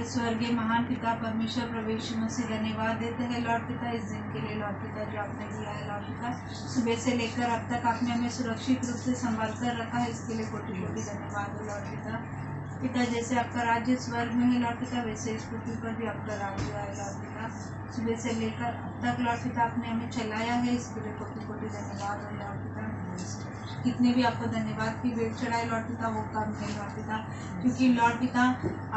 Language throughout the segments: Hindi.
स्वर्गीय महान पिता परमेश्वर प्रभु यीशु मसीह धन्यवाद देते हैं लॉर्ड पिता इस दिन के लिए लॉर्ड पिता जो आपने दिया है लॉर्ड पिता। सुबह से लेकर अब तक आपने हमें सुरक्षित रूप से संभाल कर रखा है, इसके लिए कोटि कोटि धन्यवाद है लॉर्ड पिता। पिता जैसे आपका राज्य स्वर्ग में है लॉर्ड पिता, वैसे इस पृथ्वी पर भी आपका राज्य है लॉर्ड पिता। सुबह से लेकर अब तक लॉर्ड पिता आपने हमें चलाया है, इसके लिए कोटि कोटि धन्यवाद है लॉर्ड पिता। कितने भी आपको धन्यवाद की भेंट चढ़ाए लॉर्ड पिता वो कम है लॉर्ड पिता, क्योंकि लॉर्ड पिता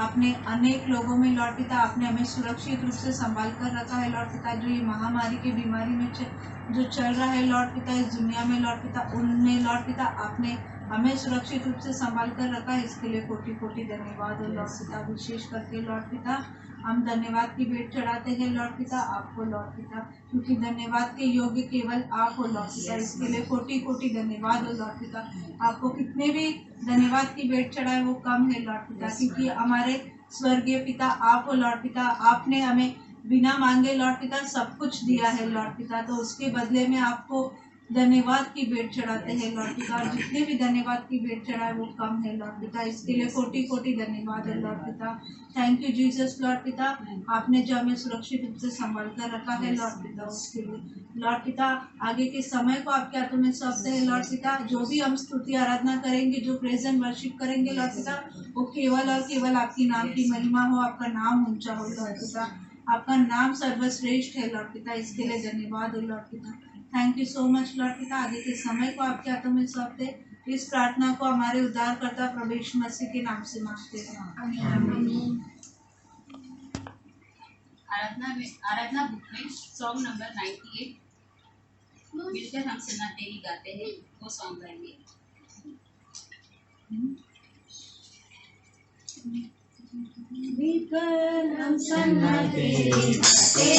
आपने अनेक लोगों में लॉर्ड पिता आपने हमें सुरक्षित रूप से संभाल कर रखा है लॉर्ड पिता। जो ये महामारी की बीमारी में जो चल रहा है लॉर्ड पिता इस दुनिया में लॉर्ड पिता, उनमें लॉर्ड पिता आपने हमें सुरक्षित रूप से संभाल कर रखा है, इसके लिए कोटि कोटि धन्यवाद हो लॉर्ड पिता। विशेष करके लॉर्ड पिता हम धन्यवाद की भेंट चढ़ाते हैं लॉर्ड पिता आपको लॉर्ड पिता, क्योंकि धन्यवाद के योग्य केवल आप हो लॉर्ड पिता, इसके लिए कोटि कोटि धन्यवाद हो लॉर्ड पिता। आपको कितने भी धन्यवाद की भेंट चढ़ाए वो कम है लॉर्ड पिता, क्योंकि हमारे स्वर्गीय पिता आप हो लॉर्ड पिता। आपने हमें बिना मांगे लॉर्ड पिता सब कुछ दिया है लॉर्ड पिता, तो उसके बदले में आपको धन्यवाद की भेंट चढ़ाते हैं लॉर्ड पिता। और जितने भी धन्यवाद की भेंट चढ़ाए वो कम है लॉर्ड पिता, इसके लिए कोटि कोटि धन्यवाद है लॉर्ड पिता। थैंक यू जीसस लॉर्ड पिता, आपने जो हमें सुरक्षित रूप से संभाल कर रखा है लॉर्ड पिता, उसके लिए लॉर्ड पिता आगे के समय को आपके हाथों में सौंपते हैं लॉर्ड पिता। जो भी हम स्तुति आराधना करेंगे, जो प्रेजेंट वर्शिप करेंगे लॉर्ड पिता, वो केवल और केवल आपकी नाम की महिमा हो, आपका नाम ऊंचा हो लॉर्ड पिता, आपका नाम सर्वश्रेष्ठ है लॉर्ड पिता, इसके लिए धन्यवाद हो लॉर्ड पिता। Thank you so much Lord पिता। आगे के समय को आपके हाथों में सौंपते, इस प्रार्थना को हमारे उद्धारकर्ता प्रभु यीशु मसीह के नाम से मांगते हैं, आमीन। आराधना बुक में सॉन्ग नंबर 98 मिलकर हम सना तेरी गाते हैं, वो सॉन्ग गाएंगे। मिलकर हम सना तेरी गाते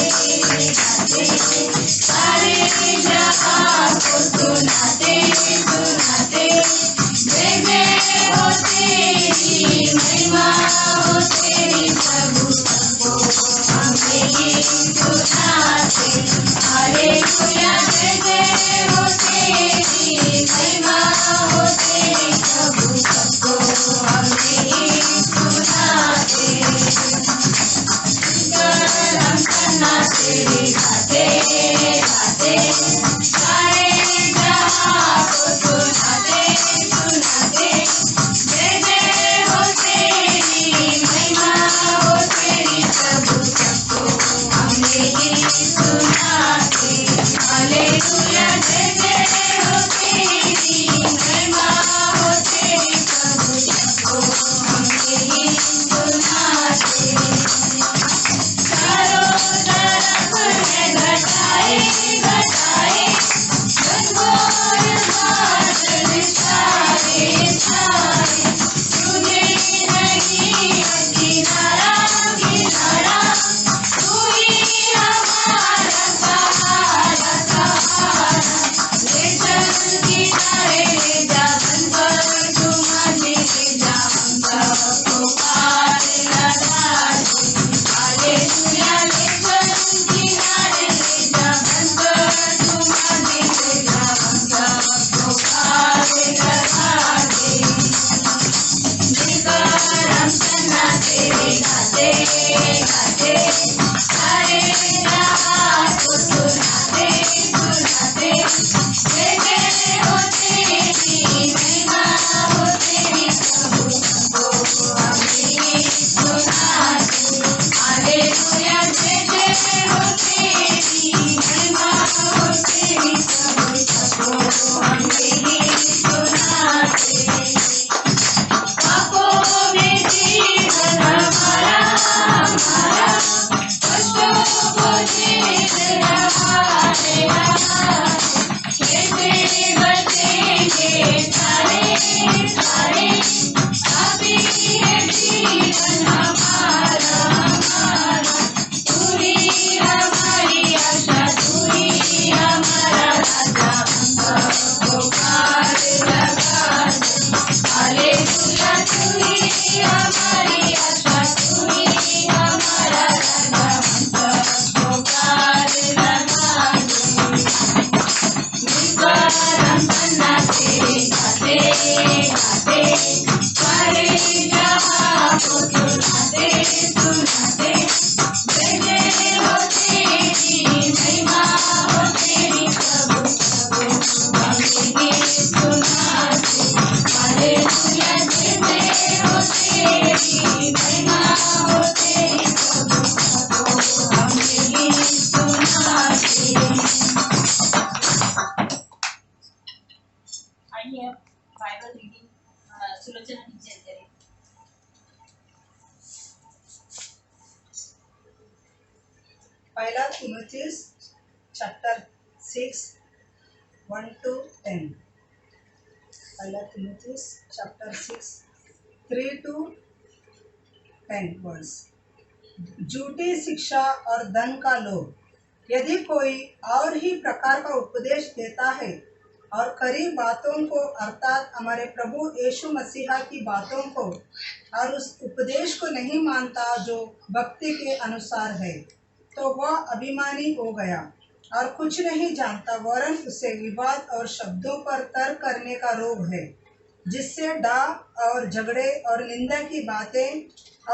सारे जहां को सुनाते सुनाते, जय जय हो तेरी महिमा हो तेरी प्रभु सबको हमें ही सुनाते। हालेलुया जय जय हो तेरी महिमा हो तेरी प्रभु सबको हमें ही सुनाते। हम सना तेरी गाते गाते सारे जहां को सुनाते सुनाते, जय जय हो तेरी महिमा हो तेरी प्रभु सबको हमें ही सुनाते। हालेलुया जय जय हो तेरी महिमा हो तेरी प्रभु सबको हमें ही सुनाते। चारों तरफ है घटाए घटाए, घनघोर बादल छाए छाए, तुझे नहीं किनारा किनारा, तू ही हमारा सहारा सहारा। ले चल किनारे ले जा, बन पर तुम्हारे ले जा, हम सबको पार लगा दे। हालेलुया ले चल किनारे ले जा, बन पर तुम्हारे ले जा, हम सबको पार लगा दे। मिलकर हम सना तेरी गाते गाते सारे जहां को सुनाते सुनाते, जय जय हो तेरी महिमा हो तेरी प्रभु सबको हमें ही सुनाते। हालेलुया जय जय हो तेरी महिमा हो तेरी प्रभु सबको हमें ही सुनाते। पापों में जीवन हमारा हमारा, कष्टों को जीत हमारे हमारे, कैसे बचेंगे सारे सारे, पापी है जीवन हमारा हमारा। तू ही हमारी आशा, तू ही हमारा राजा, हम सबको पार लगा दे। हालेलुया तू ही हमारी आशा, तू ही हमारा राजा, हम सबको पार लगा दे। मिलकर हम सना तेरी गाते गाते सारे जहां को सुनाते सुनाते, पहला तिमोथेयुस चैप्टर 6 1 to 10। पहला तिमोथेयुस चैप्टर 6 3 to 10 वर्स। झूठी शिक्षा और धन का लोभ। यदि कोई और ही प्रकार का उपदेश देता है और खरी बातों को अर्थात हमारे प्रभु यीशु मसीहा की बातों को और उस उपदेश को नहीं मानता जो भक्ति के अनुसार है, तो वह अभिमानी हो गया और कुछ नहीं जानता, वरन उसे विवाद और शब्दों पर तर्क करने का रोग है, जिससे डाह और झगड़े और निंदा की बातें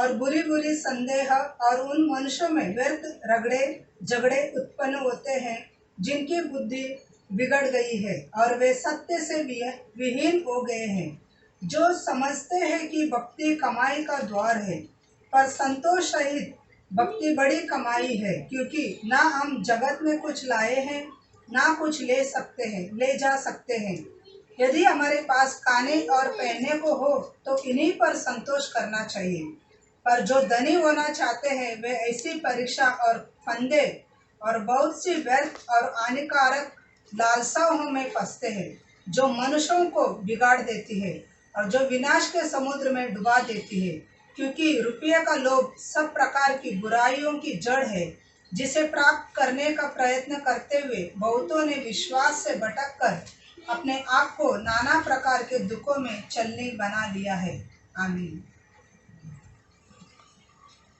और बुरी बुरी संदेह और उन मनुष्यों में व्यर्थ रगड़े झगड़े उत्पन्न होते हैं, जिनकी बुद्धि बिगड़ गई है और वे सत्य से विहीन हो गए हैं, जो समझते हैं कि भक्ति कमाई का द्वार है। पर संतोष सहित भक्ति बड़ी कमाई है, क्योंकि ना हम जगत में कुछ लाए हैं, ना कुछ ले जा सकते हैं। यदि हमारे पास खाने और पहनने को हो तो इन्हीं पर संतोष करना चाहिए। पर जो धनी होना चाहते हैं वे ऐसी परीक्षा और फंदे और बहुत सी व्यर्थ और हानिकारक लालसाओं में फंसते हैं, जो मनुष्यों को बिगाड़ देती है और जो विनाश के समुद्र में डुबा देती है। क्योंकि रुपये का लोभ सब प्रकार की बुराइयों की जड़ है, जिसे प्राप्त करने का प्रयत्न करते हुए बहुतों ने विश्वास से भटक कर अपने आप को नाना प्रकार के दुखों में चलने बना लिया है। आमीन।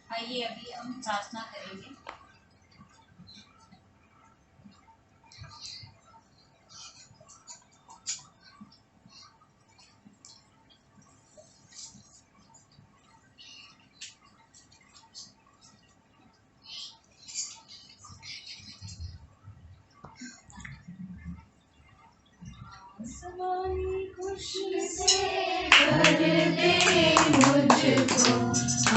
आइए अभी हम प्रार्थना करेंगे। आसमानी खुशी से भर दे मुझको,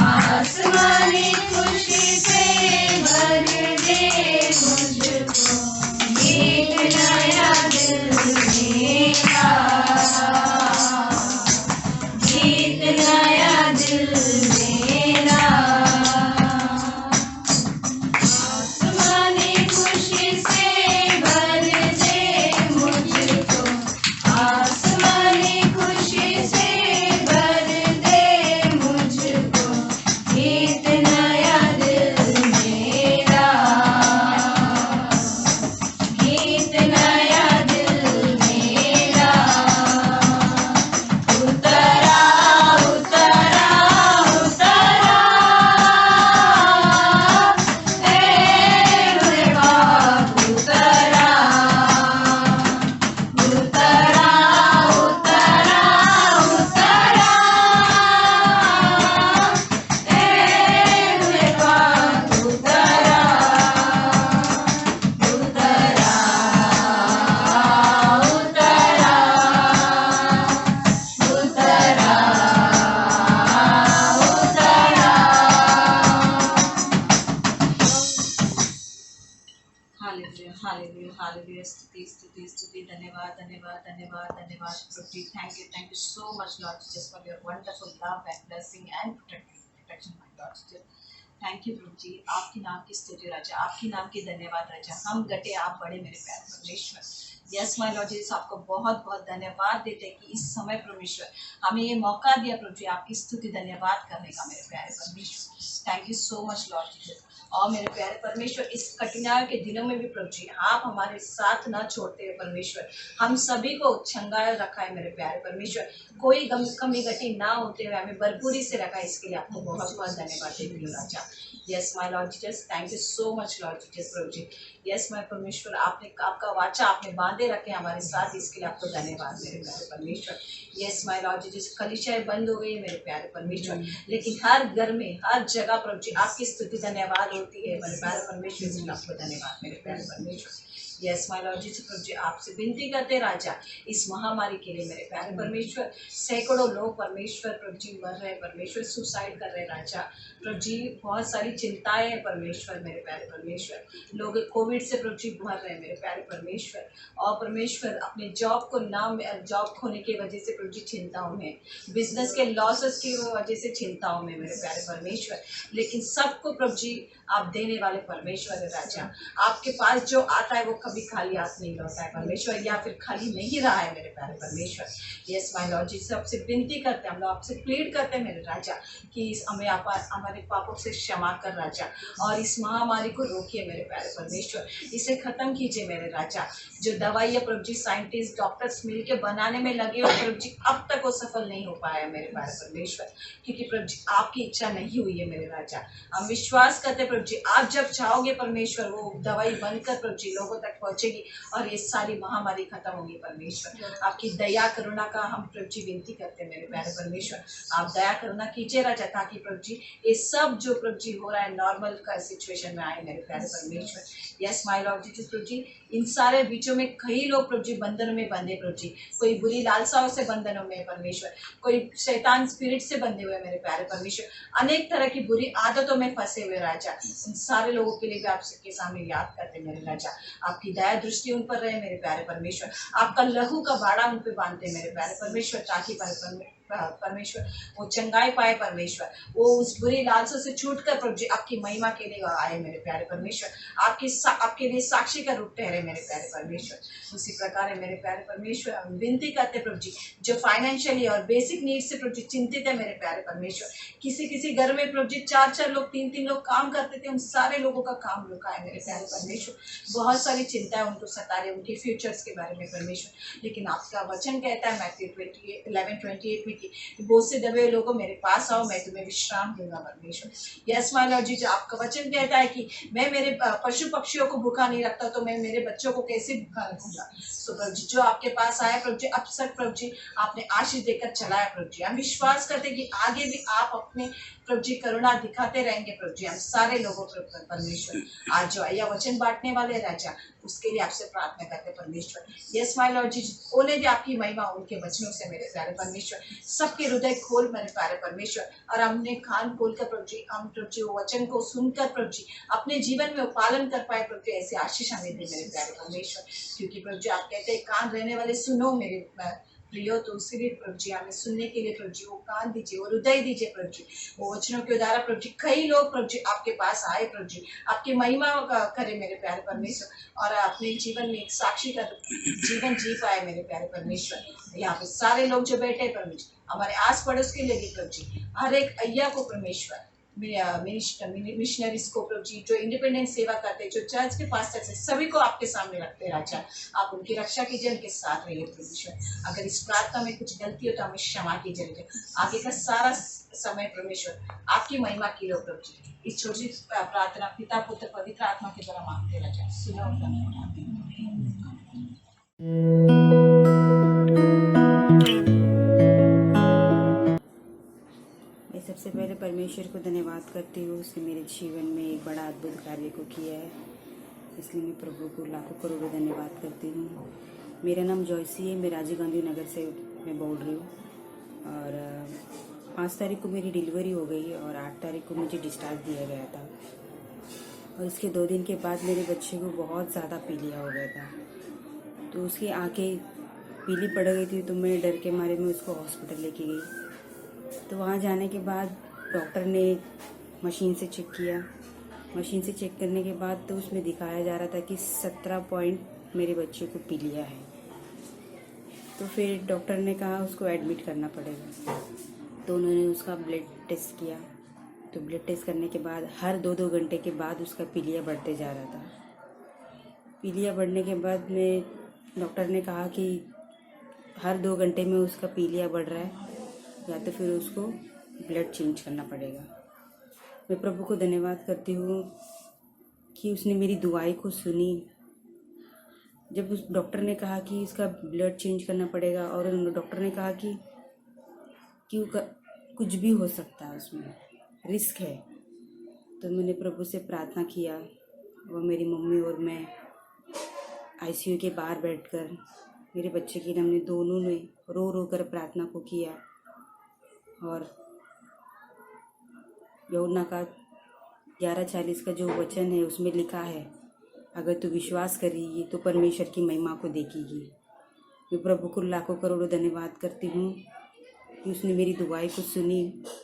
आसमानी खुशी से भर दे मुझको, एक नया दिल मेरा, एक नया दिल मेरा। आसमानी खुशी से भर दे मुझको, आसमानी खुशी से भर दे मुझको, एक नया दिल मेरा, एक नया दिल मेरा। उतरा उतरा उतरा ए मेरे बाप, उतरा उतरा उतरा उतरा ए मेरे बाप, उतरा उतरा उतरा उतरा उतरा। Hallelujah hallelujah hallelujah. स्तुति स्तुति स्तुति। धन्यवाद धन्यवाद धन्यवाद धन्यवाद प्रभु जी। Thank you so much Lord Jesus for your wonderful love and blessing and protection my Lord Jesus. Thank you प्रभु जी। आपके नाम की स्तुति राजा, आपके नाम की धन्यवाद राजा। हम घटे आप बड़े मेरे प्यारे परमेश्वर। यस माय लॉर्ड जीसस, आपको बहुत बहुत धन्यवाद देते हैं कि इस समय परमेश्वर हमें ये मौका दिया प्रभु जी आपकी स्तुति धन्यवाद करने का मेरे प्यारे परमेश्वर। Thank you so much Lord Jesus. और मेरे प्यारे परमेश्वर, इस कठिनाई के दिनों में भी प्रभु जी आप हमारे साथ न छोड़ते हैं परमेश्वर। हम सभी को छंगाए रखा है मेरे प्यारे परमेश्वर, कोई कमी घटी ना होते हुए हमें भरपूरी से रखा है। इसके लिए आपको बहुत बहुत धन्यवाद देती हूँ राजा। Yes my Lord Jesus, thank you so much Lord Jesus प्रभु जी। यस माय परमेश्वर, आपने आपका वाचा आपने बांधे रखे हमारे साथ, इसके लिए आपको धन्यवाद मेरे प्यारे परमेश्वर। यस माय लॉर्ड जीसस, कलीसियाएं बंद हो गई है मेरे प्यारे परमेश्वर, लेकिन हर घर में हर जगह प्रभु जी आपकी स्तुति धन्यवाद होती है मेरे प्यारे परमेश्वर। इसके लिए आपको धन्यवाद मेरे प्यारे परमेश्वर। यस माय लॉर्ड जीसस प्रभु जी आपसे विनती करते राजा इस महामारी के लिए मेरे प्यारे परमेश्वर सैकड़ों लोग परमेश्वर प्रभु जी मर रहे हैं परमेश्वर सुसाइड कर रहे हैं राजा प्रभु जी बहुत सारी चिंताएं हैं परमेश्वर मेरे प्यारे परमेश्वर लोग कोविड से प्रभु जी मर रहे हैं मेरे प्यारे परमेश्वर और परमेश्वर अपने जॉब को जॉब खोने की वजह से प्रभु जी चिंताओं में बिजनेस के लॉसेस की वजह से चिंताओं में मेरे प्यारे परमेश्वर लेकिन सबको प्रभु जी आप देने वाले परमेश्वर है राजा आपके पास जो आता है वो कभी खाली हाथ नहीं लौटा है परमेश्वर या फिर खाली नहीं रहा है मेरे प्यारे परमेश्वर यस माय लॉर्ड जी से आपसे विनती करते हैं हम लोग आपसे प्लीड करते हैं मेरे राजा कि इस हमें आप हमारे पापों से क्षमा कर राजा और इस महामारी को रोकिए मेरे प्यारे परमेश्वर इसे खत्म कीजिए मेरे राजा जो दवाई प्रभु जी साइंटिस्ट डॉक्टर्स मिलके बनाने में लगे और प्रभु जी अब तक वो सफल नहीं हो पाया मेरे प्यारे परमेश्वर क्योंकि प्रभु जी आपकी इच्छा नहीं हुई है मेरे राजा हम विश्वास करते प्रभु जी आप जब चाहोगे परमेश्वर वो दवाई बनकर प्रभु जी लोगों तक पहुंचेगी और ये सारी महामारी खत्म होगी परमेश्वर आपकी दया करुणा का हम प्रभु जी विनती करते हैं मेरे प्यारे परमेश्वर आप दया करुणा कीजिए राजा ताकि प्रभु जी ये सब जो प्रभु जी हो रहा है नॉर्मल का सिचुएशन में आए मेरे प्यारे परमेश्वर यस माय लॉर्ड जीसस प्रभु जी इन सारे बीचों में कई लोग प्रभु जी बंधनों में बंधे प्रभु जी कोई बुरी लालसाओं से बंधनों में परमेश्वर कोई शैतान स्पिरिट से बंधे हुए मेरे प्यारे परमेश्वर अनेक तरह की बुरी आदतों में फंसे हुए राजा उन सारे लोगों के लिए भी आपके सामने याद करते मेरे राजा आपकी दया दृष्टि उन पर रहे मेरे प्यारे परमेश्वर आपका लहू का बाड़ा उन पर बांधते मेरे प्यारे परमेश्वर ताकि परमेश्वर वो चंगाई पाए परमेश्वर वो उस बुरी लालसों से छूटकर प्रभु जी आपकी महिमा के लिए आए मेरे प्यारे परमेश्वर आपके लिए साक्षी का रूप ठहरे मेरे प्यारे परमेश्वर उसी प्रकार है मेरे प्यारे परमेश्वर हम विनती करते प्रभु जी जो फाइनेंशियली और बेसिक नीड से प्रभु जी चिंतित है मेरे प्यारे परमेश्वर किसी घर में प्रभु जी 4 लोग 3 लोग काम करते थे उन सारे लोगों का काम रुका है मेरे प्यारे परमेश्वर बहुत सारी चिंताएं उनको सता रही उनके फ्यूचर्स के बारे में परमेश्वर लेकिन आपका वचन कहता है मैथ्यू 11:28 में बहुत से दबे लोगों मेरे पास आओ मैं तुम्हें विश्राम दूंगा परमेश्वर यस माय लॉर्ड जी जो आपका वचन कहता है कि मैं मेरे पशु पक्षियों को भूखा नहीं रखता तो मैं मेरे बच्चों को कैसे भूखा रखूंगा सो प्रभु जी जो आपके पास आया प्रभु जी अब तक प्रभु जी आपने आशीष देकर चलाया प्रभु जी हम विश्वास करते कि आगे भी आप अपने प्रभु जी करुणा दिखाते रहेंगे प्रभु जी हम सारे लोगों पर परमेश्वर आज जो यह वचन बांटने वाले राजा उसके लिए आपसे प्रार्थना करते परमेश्वर यस माय लॉर्ड जी बोले भी आपकी महिमा उनके वचनों से मेरे प्यारे परमेश्वर सबके हृदय खोल मेरे प्यारे परमेश्वर और हमने कान खोल कर प्रभु जी हम प्रभु जी वो वचन को सुनकर प्रभु जी अपने जीवन में पालन कर पाए प्रभु जी ऐसे आशीष हमें दे मेरे प्यारे परमेश्वर क्योंकि प्रभु जी आप कहते हैं कान रहने वाले सुनो मेरे प्रियो तो उसके लिए प्रभु जी हमें सुनने के लिए प्रभु जी वो कान दीजिए वो हृदय दीजिए प्रभु जी वो वचनों के द्वारा प्रभु जी कई लोग प्रभु जी आपके पास आए प्रभु जी आपकी महिमा करे मेरे प्यारे परमेश्वर और अपने जीवन में एक साक्षी का जीवन जी पाए मेरे प्यारे परमेश्वर यहाँ पे सारे लोग जो बैठे प्रभु जी हमारे आस पड़ोस के लिए भी प्रभु जी हर एक अय्या को परमेश्वर मिशनरीज को प्रभु जी जो इंडिपेंडेंट सेवा करते हैं जो चर्च के पास्टर्स है सभी को आपके सामने रखते हैं राजा आप उनकी रक्षा कीजिए उनके साथ रहिए परमेश्वर अगर इस प्रार्थना में कुछ गलती हो तो हमें क्षमा कीजिए आगे का सारा समय परमेश्वर आपकी महिमा की लो प्रभु जी इस छोटी प्रार्थना पिता पुत्र पवित्र आत्मा के द्वारा मांगते राजा सुनो सबसे पहले परमेश्वर को धन्यवाद करती हूँ उसने मेरे जीवन में एक बड़ा अद्भुत कार्य को किया है इसलिए मैं प्रभु को लाखों करोड़ों धन्यवाद करती हूँ। मेरा नाम जॉयसी है मैं राजीव गांधी नगर से मैं बोल रही हूँ और 5 तारीख को मेरी डिलीवरी हो गई और 8 तारीख को मुझे डिस्चार्ज दिया गया था और इसके 2 दिन के बाद मेरे बच्चे को बहुत ज़्यादा पीलिया हो गया था तो उसकी आँखें पीली पड़ गई थी तो मैं डर के मारे में उसको हॉस्पिटल लेके गई तो वहाँ जाने के बाद डॉक्टर ने मशीन से चेक किया मशीन से चेक करने के बाद तो उसमें दिखाया जा रहा था कि 17 पॉइंट मेरे बच्चे को पीलिया है तो फिर डॉक्टर ने कहा उसको एडमिट करना पड़ेगा तो उन्होंने उसका ब्लड टेस्ट किया तो ब्लड टेस्ट करने के बाद हर 2-2 घंटे के बाद उसका पीलिया बढ़ते जा रहा था पीलिया बढ़ने के बाद में डॉक्टर ने कहा कि हर 2 घंटे में उसका पीलिया बढ़ रहा है या तो फिर उसको ब्लड चेंज करना पड़ेगा। मैं प्रभु को धन्यवाद करती हूँ कि उसने मेरी दुआई को सुनी जब उस डॉक्टर ने कहा कि इसका ब्लड चेंज करना पड़ेगा और डॉक्टर ने कहा कि कुछ भी हो सकता है उसमें रिस्क है तो मैंने प्रभु से प्रार्थना किया वो मेरी मम्मी और मैं आईसीयू के बाहर बैठकर मेरे बच्चे के लिए हमने दोनों ने रो रो कर प्रार्थना को किया। और यूहन्ना का 11:40 का जो वचन है उसमें लिखा है, अगर तू विश्वास करेगी तो परमेश्वर की महिमा को देखेगी। मैं प्रभु को लाखों करोड़ों धन्यवाद करती हूँ कि उसने मेरी दुआएं को सुनी,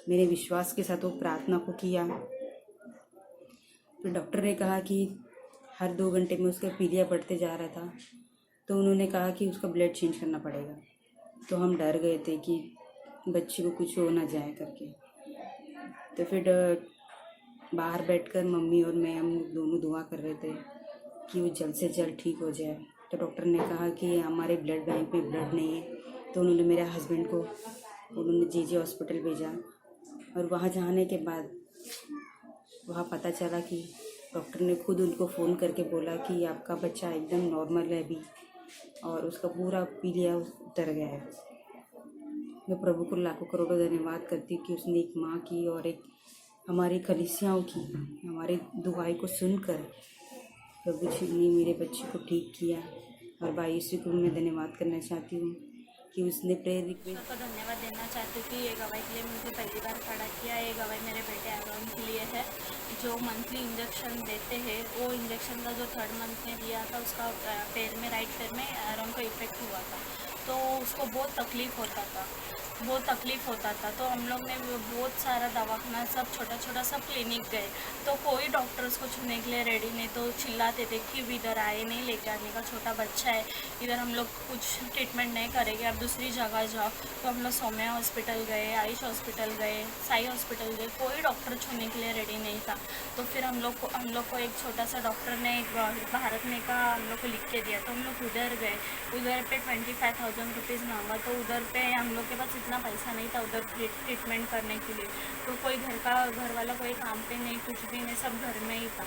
मैंने विश्वास के साथ वो प्रार्थना को किया। फिर डॉक्टर ने कहा कि हर 2 घंटे में उसका पीलिया बढ़ते जा रहा था, तो उन्होंने कहा कि उसका ब्लड चेंज करना पड़ेगा। तो हम डर गए थे कि बच्चे को कुछ हो ना जाए करके। तो फिर बाहर बैठकर मम्मी और मैं हम दोनों दुआ कर रहे थे कि वो जल्द से जल्द ठीक हो जाए। तो डॉक्टर ने कहा कि हमारे ब्लड बैंक में ब्लड नहीं है, तो उन्होंने मेरे हस्बैंड को जे हॉस्पिटल भेजा। और वहाँ जाने के बाद वहाँ पता चला कि डॉक्टर ने खुद उनको फ़ोन करके बोला कि आपका बच्चा एकदम नॉर्मल है अभी और उसका पूरा पीलिया उतर गया है। मैं प्रभु को लाखों करोड़ों धन्यवाद करती हूँ कि उसने एक माँ की और एक हमारी कलीसियाओं की हमारे दुआई को सुनकर प्रभु जी ने मेरे बच्चे को ठीक किया। और भाई यीशु को मैं धन्यवाद करना चाहती हूँ कि उसने प्रेयर रिक्वेस्ट को धन्यवाद देना चाहती हूँ कि ये गवाही के लिए मुझे पहली बार खड़ा किया। ये गवाही मेरे बेटे आरोन के लिए है, जो मंथली इंजेक्शन देते हैं। वो इंजेक्शन का जो 3rd मंथ में दिया था, उसका पैर में, राइट पैर में आरोन को इफेक्ट हुआ था, तो उसको बहुत तकलीफ़ होता था। तो हम लोग ने बहुत सारा दवाखाना, सब छोटा सब क्लिनिक गए, तो कोई डॉक्टर उसको छूने के लिए रेडी नहीं। तो चिल्लाते थे कि इधर आए नहीं, लेके आने का, छोटा बच्चा है, इधर हम लोग कुछ ट्रीटमेंट नहीं करेंगे, आप दूसरी जगह जाओ। तो हम लोग सौम्या हॉस्पिटल गए, आयुष हॉस्पिटल गए, साई हॉस्पिटल गए, कोई डॉक्टर छूने के लिए रेडी नहीं था। तो फिर हम लोग को एक छोटा सा डॉक्टर ने भारत में का हम लोग को लिख के दिया। तो हम लोग उधर गए, उधर पे 25,000 रुपीज़ मांगा। तो उधर पे हम लोग के पास इतना पैसा नहीं था उधर ट्रीटमेंट करने के लिए। तो कोई घर वाला कोई काम पे नहीं, कुछ भी नहीं, सब घर में ही था।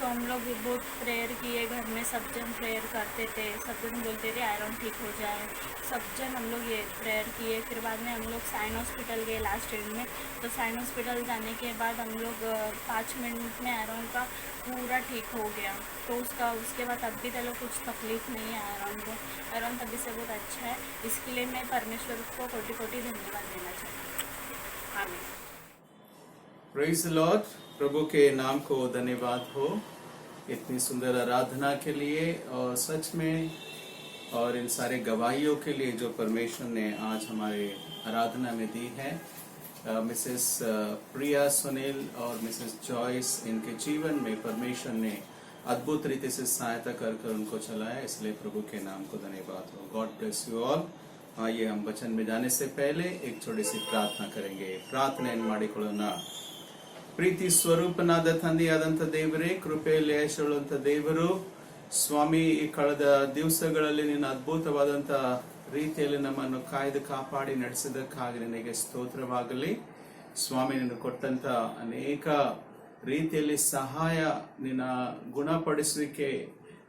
तो हम लोग बहुत प्रेयर किए, घर में सब जन प्रेयर करते थे, सब जन बोलते थे आयरन ठीक हो जाए, सब जन हम लोग ये प्रेयर किए। फिर बाद में हम लोग साइन हॉस्पिटल गए लास्ट एंड में। तो साइन हॉस्पिटल जाने के बाद हम लोग 5 मिनट में आयरन का पूरा ठीक हो गया। तो उसके बाद अब भी चलो कुछ तकलीफ़ नहीं है आयरन को, आयरन तभी से बहुत अच्छा है। इसके लिए मैं परमेश्वर को कोटि धन्यवाद देना चाहती हूँ। आमीन। Praise the Lord. प्रभु के नाम को धन्यवाद हो इतनी सुंदर आराधना के लिए, और सच में और इन सारे गवाहियों के लिए जो परमेश्वर ने आज हमारे आराधना में दी है। मिसेस प्रिया सुनील और मिसेस जॉयस, इनके जीवन में परमेश्वर ने अद्भुत रीति से सहायता कर उनको चलाया, इसलिए प्रभु के नाम को धन्यवाद हो। God bless you all. आइए हम वचन में जाने से पहले एक छोटी सी प्रार्थना करेंगे। प्रार्थನೆಯನ್ನು ಮಾಡಿಕೊಳ್ಳೋಣ। ಪ್ರೀತಿ ಸ್ವರೂಪನಾದ ತಂದೆಯಾದಂಥ ದೇವರೇ, ಕೃಪೆಯಲ್ಲಿ ಐಶ್ವರ್ಯವಂತ ದೇವರು, ಸ್ವಾಮಿ, ಈ ಕಳೆದ ದಿವಸಗಳಲ್ಲಿ ನಿನ್ನ ಅದ್ಭುತವಾದಂಥ ರೀತಿಯಲ್ಲಿ ನಮ್ಮನ್ನು ಕಾಯ್ದು ಕಾಪಾಡಿ ನಡೆಸಿದ್ದಕ್ಕಾಗಿ ನಿನಗೆ ಸ್ತೋತ್ರವಾಗಲಿ ಸ್ವಾಮಿ. ನಿನ್ನ ಕೊಟ್ಟಂತ ಅನೇಕ ರೀತಿಯಲ್ಲಿ ಸಹಾಯ, ನಿನ್ನ ಗುಣಪಡಿಸುವಿಕೆ,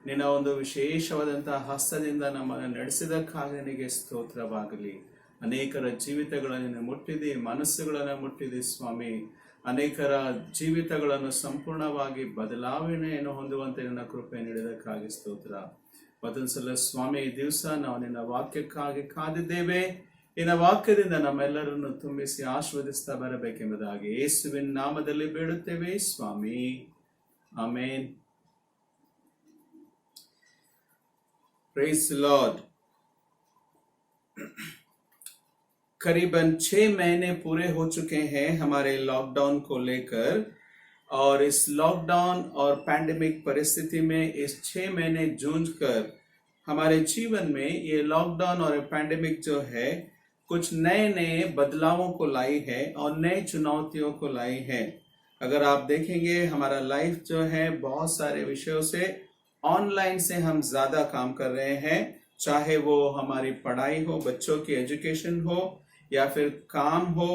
ನಿನ್ನ ಒಂದು ವಿಶೇಷವಾದಂತಹ ಹಸ್ತದಿಂದ ನಮ್ಮನ್ನು ನಡೆಸಿದ್ದಕ್ಕಾಗಿ ನಿನಗೆ ಸ್ತೋತ್ರವಾಗಲಿ. ಅನೇಕರ ಜೀವಿತಗಳನ್ನು ಮುಟ್ಟಿದೆ, ಮನಸ್ಸುಗಳನ್ನು ಮುಟ್ಟಿದೆ ಸ್ವಾಮಿ. ಅನೇಕರ ಜೀವಿತಗಳನ್ನು ಸಂಪೂರ್ಣವಾಗಿ ಬದಲಾವಣೆಯನ್ನು ಹೊಂದುವಂತೆ ನಿನ್ನ ಕೃಪೆ ನೀಡಿದಕ್ಕಾಗಿ ಸ್ತೋತ್ರ. ಮತ್ತೊಂದ್ಸಲ ಸ್ವಾಮಿ, ಈ ದಿವಸ ನಾವು ನಿನ್ನ ವಾಕ್ಯಕ್ಕಾಗಿ ಕಾದಿದ್ದೇವೆ. ನಿನ್ನ ವಾಕ್ಯದಿಂದ ನಮ್ಮೆಲ್ಲರನ್ನು ತುಂಬಿಸಿ ಆಶೀರ್ವದಿಸ್ತಾ ಬರಬೇಕೆಂಬುದಾಗಿ ಯೇಸುವಿನ ನಾಮದಲ್ಲಿ ಬೇಡುತ್ತೇವೆ ಸ್ವಾಮಿ. ಆಮೇನ್. Praise the Lord. करीबन 6 महीने पूरे हो चुके हैं हमारे लॉकडाउन को लेकर, और इस लॉकडाउन और पैंडेमिक परिस्थिति में इस 6 महीने जूझकर हमारे जीवन में ये लॉकडाउन और पैंडेमिक जो है कुछ नए बदलावों को लाई है और नए चुनौतियों को लाई है। अगर आप देखेंगे हमारा लाइफ जो है बहुत सारे विषयों से ऑनलाइन से हम ज्यादा काम कर रहे हैं, चाहे वो हमारी पढ़ाई हो, बच्चों की एजुकेशन हो, या फिर काम हो,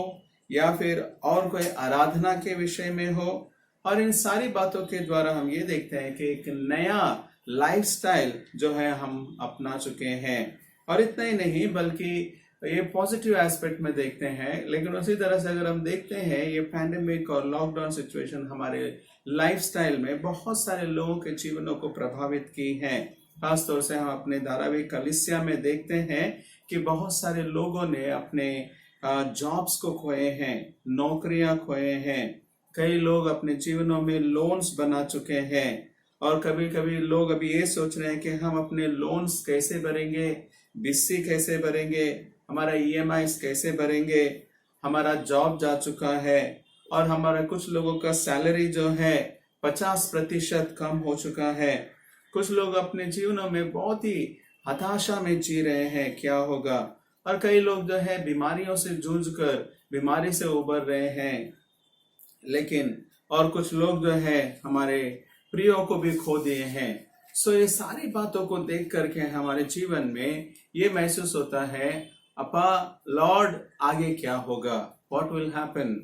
या फिर और कोई आराधना के विषय में हो। और इन सारी बातों के द्वारा हम ये देखते हैं कि एक नया लाइफस्टाइल जो है हम अपना चुके हैं। और इतना ही नहीं बल्कि ये पॉजिटिव एस्पेक्ट में देखते हैं, लेकिन उसी तरह से अगर हम देखते हैं ये पैंडेमिक और लॉकडाउन सिचुएशन हमारे लाइफस्टाइल में बहुत सारे लोगों के जीवनों को प्रभावित की है। खासतौर से हम अपने धारावाहिक कलीसिया में देखते हैं कि बहुत सारे लोगों ने अपने जॉब्स को खोए हैं, नौकरियां खोए हैं। कई लोग अपने जीवनों में लोन्स बना चुके हैं और कभी कभी लोग अभी ये सोच रहे हैं कि हम अपने लोन्स कैसे भरेंगे, बीसी कैसे भरेंगे, हमारा ईएमआईस कैसे भरेंगे। हमारा जॉब जा चुका है और हमारा कुछ लोगों का सैलरी जो है 50% कम हो चुका है। कुछ लोग अपने जीवनों में बहुत ही हताशा में जी रहे हैं, क्या होगा। और कई लोग जो है बीमारियों से जूझकर बीमारी से उबर रहे हैं। लेकिन और कुछ लोग जो है हमारे प्रियों को भी खो दिए हैं। सो ये सारी बातों को देख करके हमारे जीवन में ये महसूस होता है, अपा लॉर्ड आगे क्या होगा, व्हाट विल हैपन।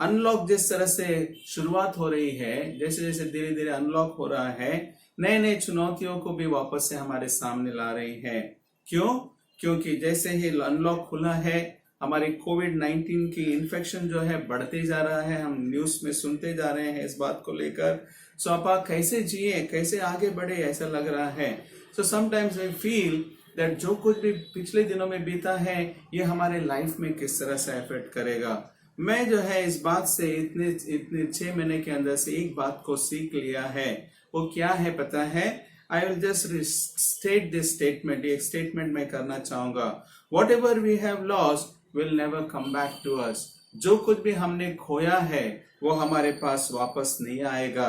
अनलॉक जिस तरह से शुरुआत हो रही है, जैसे जैसे धीरे धीरे अनलॉक हो रहा है, नए नए चुनौतियों को भी वापस से हमारे सामने ला रही है। क्यों? क्योंकि जैसे ही अनलॉक खुला है, हमारी कोविड-19 की इन्फेक्शन जो है बढ़ते जा रहा है। हम न्यूज में सुनते जा रहे हैं इस बात को लेकर। सो आप कैसे जिए, कैसे आगे बढ़े, ऐसा लग रहा है। So sometimes we feel that जो कुछ भी पिछले दिनों में बीता है, ये हमारे लाइफ में किस तरह से इफेक्ट करेगा। मैं जो है इस बात से इतने 6 महीने के अंदर से एक बात को सीख लिया है। वो क्या है पता है? I will just state this statement. ये स्टेटमेंट मैं करना चाहूंगा। Whatever we have lost will never come back to us. जो कुछ भी हमने खोया है वो हमारे पास वापस नहीं आएगा,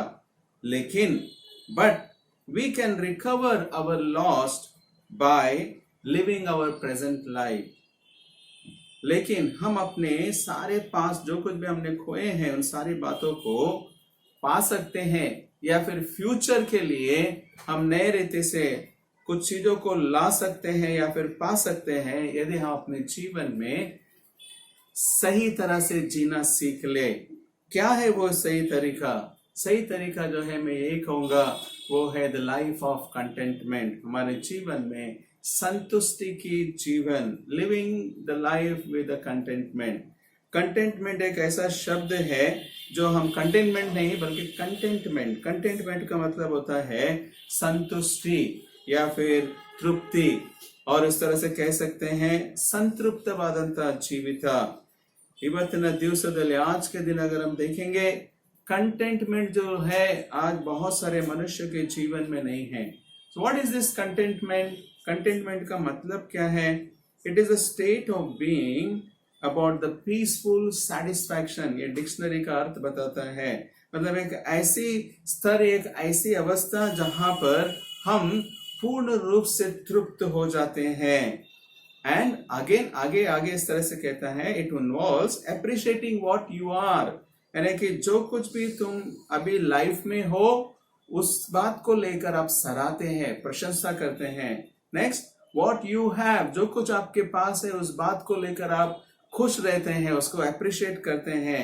लेकिन but we can recover our lost by living our present life. लेकिन हम अपने सारे पास जो कुछ भी हमने खोए हैं उन सारी बातों को पा सकते हैं, या फिर फ्यूचर के लिए हम नए रीति से कुछ चीजों को ला सकते हैं या फिर पा सकते हैं, यदि हम अपने जीवन में सही तरह से जीना सीख ले। क्या है वो सही तरीका? सही तरीका जो है मैं यही कहूंगा, वो है द लाइफ ऑफ कंटेंटमेंट। हमारे जीवन में संतुष्टि की जीवन, living the life with contentment. Contentment एक ऐसा शब्द है जो हम कंटेनमेंट नहीं बल्कि कंटेंटमेंट। कंटेंटमेंट का मतलब होता है संतुष्टि या फिर तृप्ति, और इस तरह से कह सकते हैं संतृप्तवाದಂತ ಜೀವಿತ। ಇವತ್ತಿನ ದಿವಸದಲ್ಲಿ आज के दिन अगर हम देखेंगे, कंटेंटमेंट जो है आज बहुत सारे मनुष्य के जीवन में नहीं है। So what is this contentment? Contentment का मतलब क्या है? It is a state of being about the peaceful satisfaction. ये डिक्शनरी का अर्थ बताता है, मतलब एक ऐसी स्तर, एक ऐसी अवस्था जहां पर हम पूर्ण रूप से तृप्त हो जाते हैं। एंड अगेन आगे आगे इस तरह से कहता है, it involves appreciating what you are, यानी कि जो कुछ भी तुम अभी लाइफ में हो उस बात को लेकर आप सराहते हैं, प्रशंसा करते हैं। नेक्स्ट, व्हाट यू हैव, जो कुछ आपके पास है उस बात को लेकर आप खुश रहते हैं, उसको अप्रिशिएट करते हैं।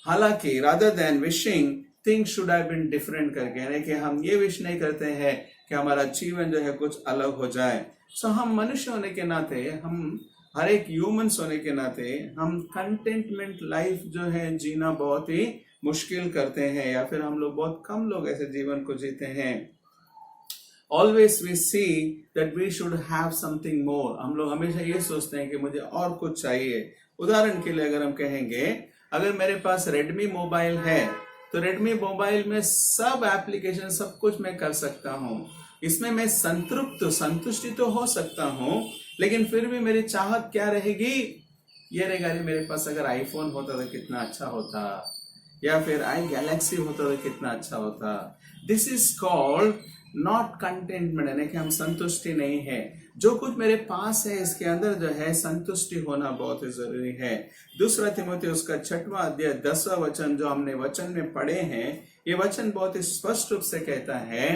हालांकि rather than wishing things should have been different करके, यानी कि हम ये विश नहीं करते हैं कि हमारा जीवन जो है कुछ अलग हो जाए। सो हम मनुष्य होने के नाते, हम हर एक ह्यूमंस होने के नाते हम कंटेंटमेंट लाइफ जो है जीना बहुत ही मुश्किल करते हैं, या फिर हम लोग बहुत कम लोग ऐसे जीवन को जीते हैं। Always we see that we should have something more. हम लोग हमेशा ये सोचते हैं कि मुझे और कुछ चाहिए। उदाहरण के लिए अगर हम कहेंगे, अगर मेरे पास रेडमी मोबाइल है तो रेडमी मोबाइल में सब एप्लीकेशन, सब कुछ मैं कर सकता हूँ, इसमें मैं संतुष्टि तो हो सकता हूँ, लेकिन फिर भी मेरी चाहत क्या रहेगी? ये रहेगा, मेरे पास अगर आईफोन होता तो कितना अच्छा होता, या फिर आई गैलेक्सी होता तो कितना अच्छा होता। This is called not contentment, यानी कि हम संतुष्टि नहीं है। जो कुछ मेरे पास है इसके अंदर जो है संतुष्टि होना बहुत ही जरूरी है। दूसरा तीमुथियुस उसका 6वां अध्याय 10वां वचन जो हमने वचन में पढ़े हैं, ये वचन बहुत ही स्पष्ट रूप से कहता है,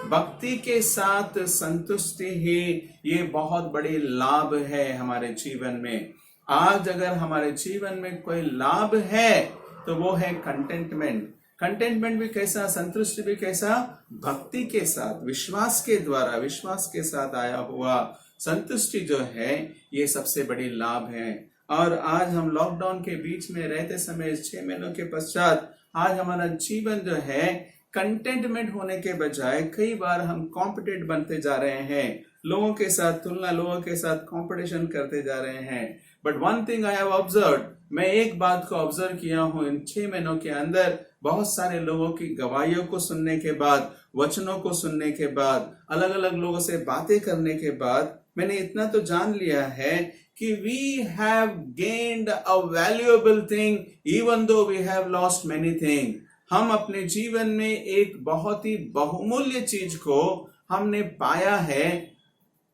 भक्ति के साथ संतुष्टि ही ये बहुत बड़ी लाभ है हमारे जीवन में। आज अगर हमारे जीवन में कोई लाभ है तो वो है कंटेंटमेंट। कंटेंटमेंट भी कैसा, संतुष्टि भी कैसा? भक्ति के साथ, विश्वास के द्वारा, विश्वास के साथ आया हुआ संतुष्टि जो है ये सबसे बड़ी लाभ है। और आज हम लॉकडाउन के बीच में रहते समय, 6 महीनों के पश्चात आज हमारा जीवन जो है कंटेंटमेंट होने के बजाय कई बार हम कॉम्पिटेंट बनते जा रहे हैं, लोगों के साथ तुलना, लोगों के साथ कंपटीशन करते जा रहे हैं। But one thing I have observe, मैं एक बात को ऑब्जर्व किया हूं इन 6 महीनों के अंदर, बहुत सारे लोगों की गवाहियों को सुनने के बाद, वचनों को सुनने के बाद, अलग अलग लोगों से बातें करने के बाद मैंने इतना तो जान लिया है कि we have gained a valuable thing even though we have lost many things। हम अपने जीवन में एक बहुत ही बहुमूल्य चीज को हमने पाया है।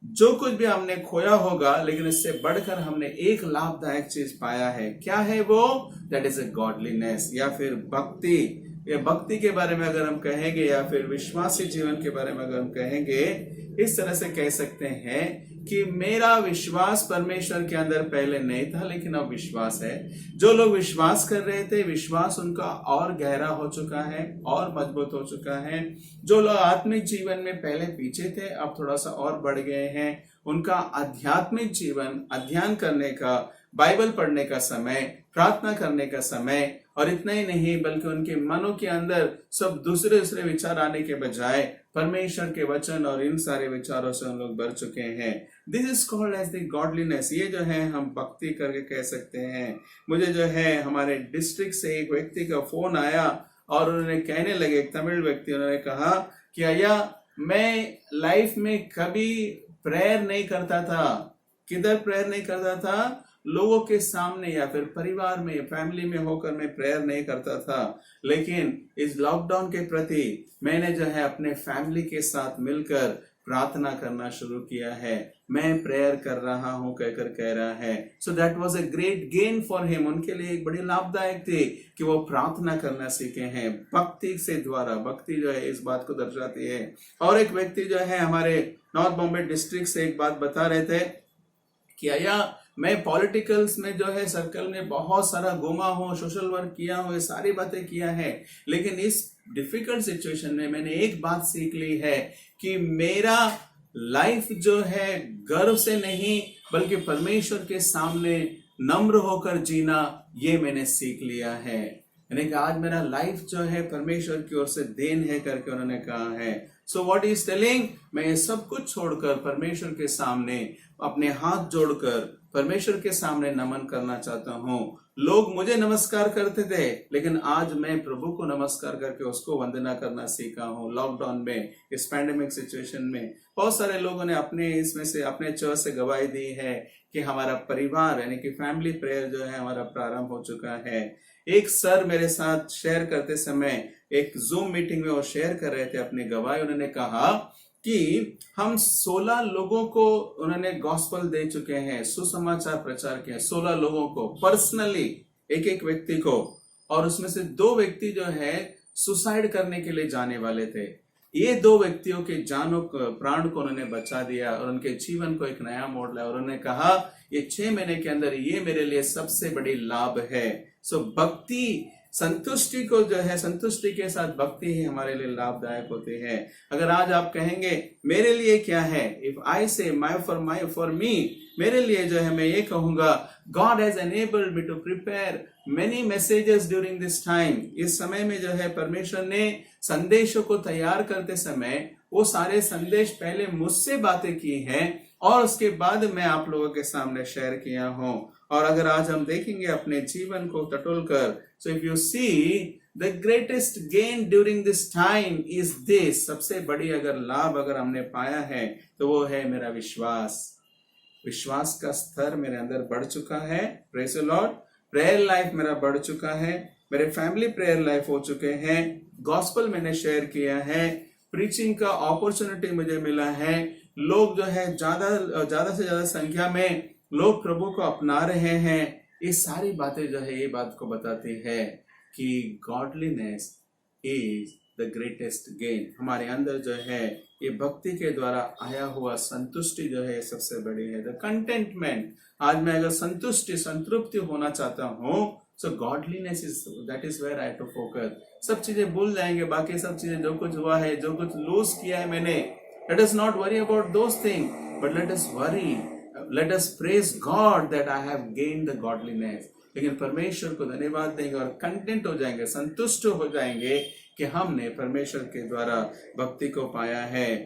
जो कुछ भी हमने खोया होगा, लेकिन इससे बढ़कर हमने एक लाभदायक चीज पाया है। क्या है वो? दैट इज ए गॉडलीनेस, या फिर भक्ति। या भक्ति के बारे में अगर हम कहेंगे, या फिर विश्वासी जीवन के बारे में अगर हम कहेंगे, इस तरह से कह सकते हैं कि मेरा विश्वास परमेश्वर के अंदर पहले नहीं था, लेकिन अब विश्वास है। जो लोग विश्वास कर रहे थे, विश्वास उनका और गहरा हो चुका है, और मजबूत हो चुका है। जो लोग आत्मिक जीवन में पहले पीछे थे, अब थोड़ा सा और बढ़ गए हैं। उनका आध्यात्मिक जीवन, अध्ययन करने का, बाइबल पढ़ने का समय, प्रार्थना करने का समय, और इतना ही नहीं बल्कि उनके मनों के अंदर सब दूसरे विचार आने के बजाय परमेश्वर के वचन और इन सारे विचारों से हम लोग भर चुके हैं। This is called as the godliness. ये जो है हम भक्ति करके कह सकते हैं। मुझे जो है हमारे डिस्ट्रिक्ट से एक व्यक्ति का फोन आया और उन्होंने कहने लगे, एक तमिल व्यक्ति, उन्होंने कहा कि अय्या मैं लाइफ में कभी प्रेयर नहीं करता था। किधर प्रेयर नहीं करता था? लोगों के सामने या फिर परिवार में, फैमिली में होकर मैं प्रेयर नहीं करता था, लेकिन इस लॉकडाउन के प्रति मैंने जो है अपने फैमिली के साथ मिलकर प्रार्थना करना शुरू किया है। मैं प्रेयर कर रहा हूं कहकर कह रहा है। So that was a great gain for him. उनके लिए एक बड़ी लाभदायक थी कि वो प्रार्थना करना सीखे हैं भक्ति से द्वारा। भक्ति जो है इस बात को दर्शाती है। और एक व्यक्ति जो है हमारे नॉर्थ बॉम्बे डिस्ट्रिक्ट से एक बात बता रहे थे कि अय्या मैं पॉलिटिकल्स में जो है सर्कल में बहुत सारा घूमा हूँ, सोशल वर्क किया हूँ, ये सारी बातें किया है, लेकिन इस डिफिकल्ट सिचुएशन में मैंने एक बात सीख ली है कि मेरा लाइफ जो है गर्व से नहीं बल्कि परमेश्वर के सामने नम्र होकर जीना, ये मैंने सीख लिया है। यानी कि आज मेरा लाइफ जो है परमेश्वर की ओर से देन है करके उन्होंने कहा है। सो व्हाट इज टेलिंग, मैं ये सब कुछ छोड़कर परमेश्वर के सामने अपने हाथ जोड़कर परमेश्वर के सामने नमन करना चाहता हूँ। लोग मुझे नमस्कार करते थे, लेकिन आज मैं प्रभु को नमस्कार करके उसको वंदना करना सीखा हूँ। लॉकडाउन में, इस पैंडेमिक सिचुएशन में बहुत सारे लोगों ने अपने इसमें से अपने चर्च से गवाही दी है कि हमारा परिवार यानी कि फैमिली प्रेयर जो है हमारा प्रारंभ हो चुका है। एक सर मेरे साथ शेयर करते समय एक जूम मीटिंग में वो शेयर कर रहे थे अपनी गवाही। उन्होंने कहा कि हम 16 लोगों को उन्होंने गॉस्पल दे चुके हैं, सुसमाचार प्रचार किया 16 लोगों को पर्सनली, एक व्यक्ति को, और उसमें से 2 व्यक्ति जो है सुसाइड करने के लिए जाने वाले थे। ये 2 व्यक्तियों के जानों प्राण को उन्होंने बचा दिया और उनके जीवन को एक नया मोड़ लाया। और उन्होंने कहा ये 6 महीने के अंदर ये मेरे लिए सबसे बड़ी लाभ है। सो भक्ति, संतुष्टि को जो है, संतुष्टि के साथ भक्ति ही हमारे लिए लाभदायक होती है। अगर आज आप कहेंगे मेरे लिए क्या है, इफ आई से फॉर मी, मेरे लिए जो है मैं ये कहूंगा, God has enabled me to prepare many messages during this time. इस समय में जो है परमेश्वर ने संदेशों को तैयार करते समय वो सारे संदेश पहले मुझसे बातें की हैं और उसके बाद मैं आप लोगों के सामने शेयर किया हूं। और अगर आज हम देखेंगे अपने जीवन को टटोल कर, so if you see the greatest gain during this time is this, सबसे बड़ी अगर लाभ अगर हमने पाया है तो वो है मेरा विश्वास। विश्वास का स्तर मेरे अंदर बढ़ चुका है। Praise the Lord. Prayer life मेरा बढ़ चुका है, मेरे फैमिली प्रेयर लाइफ हो चुके हैं, गॉस्पल मैंने शेयर किया है, प्रीचिंग का अपॉर्चुनिटी मुझे मिला है, लोग जो है ज्यादा से ज्यादा संख्या में लोग प्रभु को अपना रहे हैं। ये सारी बातें जो है ये बात को बताती है कि godliness is the greatest gain. हमारे अंदर जो है ये भक्ति के द्वारा आया हुआ संतुष्टि जो है सबसे बड़ी है, द कंटेंटमेंट। आज मैं अगर संतृप्ति होना चाहता हूँ, so godliness is that is where I have to focus. सब चीजें भूल जाएंगे, बाकी सब चीजें जो कुछ हुआ है, जो कुछ लूज किया है मैंने, late us not worry about those thing but let us worry, let us praise God that I have gained the godliness. लेकिन परमेश्वर को धन्यवाद देंगे और कंटेंट हो जाएंगे, संतुष्ट हो जाएंगे कि हमने परमेश्वर के द्वारा भक्ति को पाया है।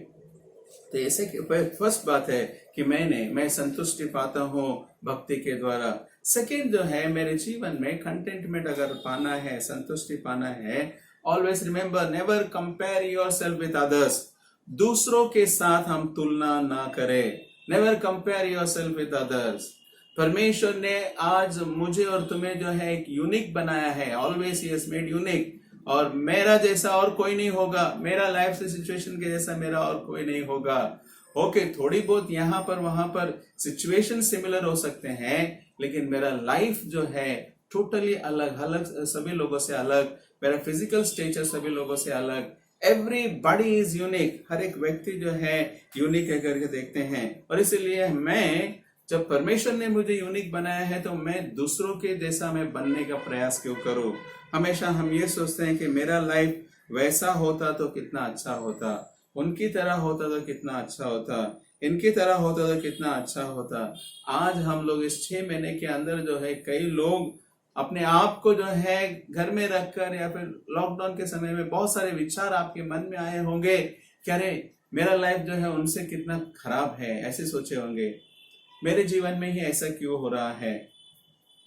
तो ऐसे फर्स्ट बात है कि मैं संतुष्टि पाता हूँ भक्ति के द्वारा। सेकेंड जो है, मेरे जीवन में कंटेंटमेंट अगर पाना है, संतुष्टि पाना है, always remember never compare yourself with others. दूसरों के साथ हम तुलना ना करें। Never compare yourself with others. परमेश्वर ने आज मुझे और तुम्हें जो है एक यूनिक बनाया है। Always he has made unique. और मेरा जैसा और कोई नहीं होगा, मेरा लाइफ से सिचुएशन के जैसा मेरा और कोई नहीं होगा। ओके, थोड़ी बहुत यहाँ पर वहां पर सिचुएशन सिमिलर हो सकते हैं, लेकिन मेरा लाइफ जो है टोटली अलग अलग, सभी लोगों से अलग। मेरा फिजिकल स्टेचर सभी लोगों से अलग। Everybody is unique. हर एक व्यक्ति जो है यूनिक है करके देखते हैं। और इसीलिए मैं, जब परमेश्वर ने मुझे यूनिक बनाया है, तो मैं दूसरों के जैसा मैं बनने का प्रयास क्यों करूं। हमेशा हम ये सोचते हैं कि मेरा लाइफ वैसा होता तो कितना अच्छा होता, उनकी तरह होता तो कितना अच्छा होता, इनकी तरह होता तो कितना अच्छा होता। आज हम लोग इस 6 महीने के अंदर जो है, कई लोग अपने आप को जो है घर में रखकर या फिर लॉकडाउन के समय में बहुत सारे विचार आपके मन में आए होंगे कि अरे मेरा लाइफ जो है उनसे कितना खराब है, ऐसे सोचे होंगे। मेरे जीवन में ही ऐसा क्यों हो रहा है।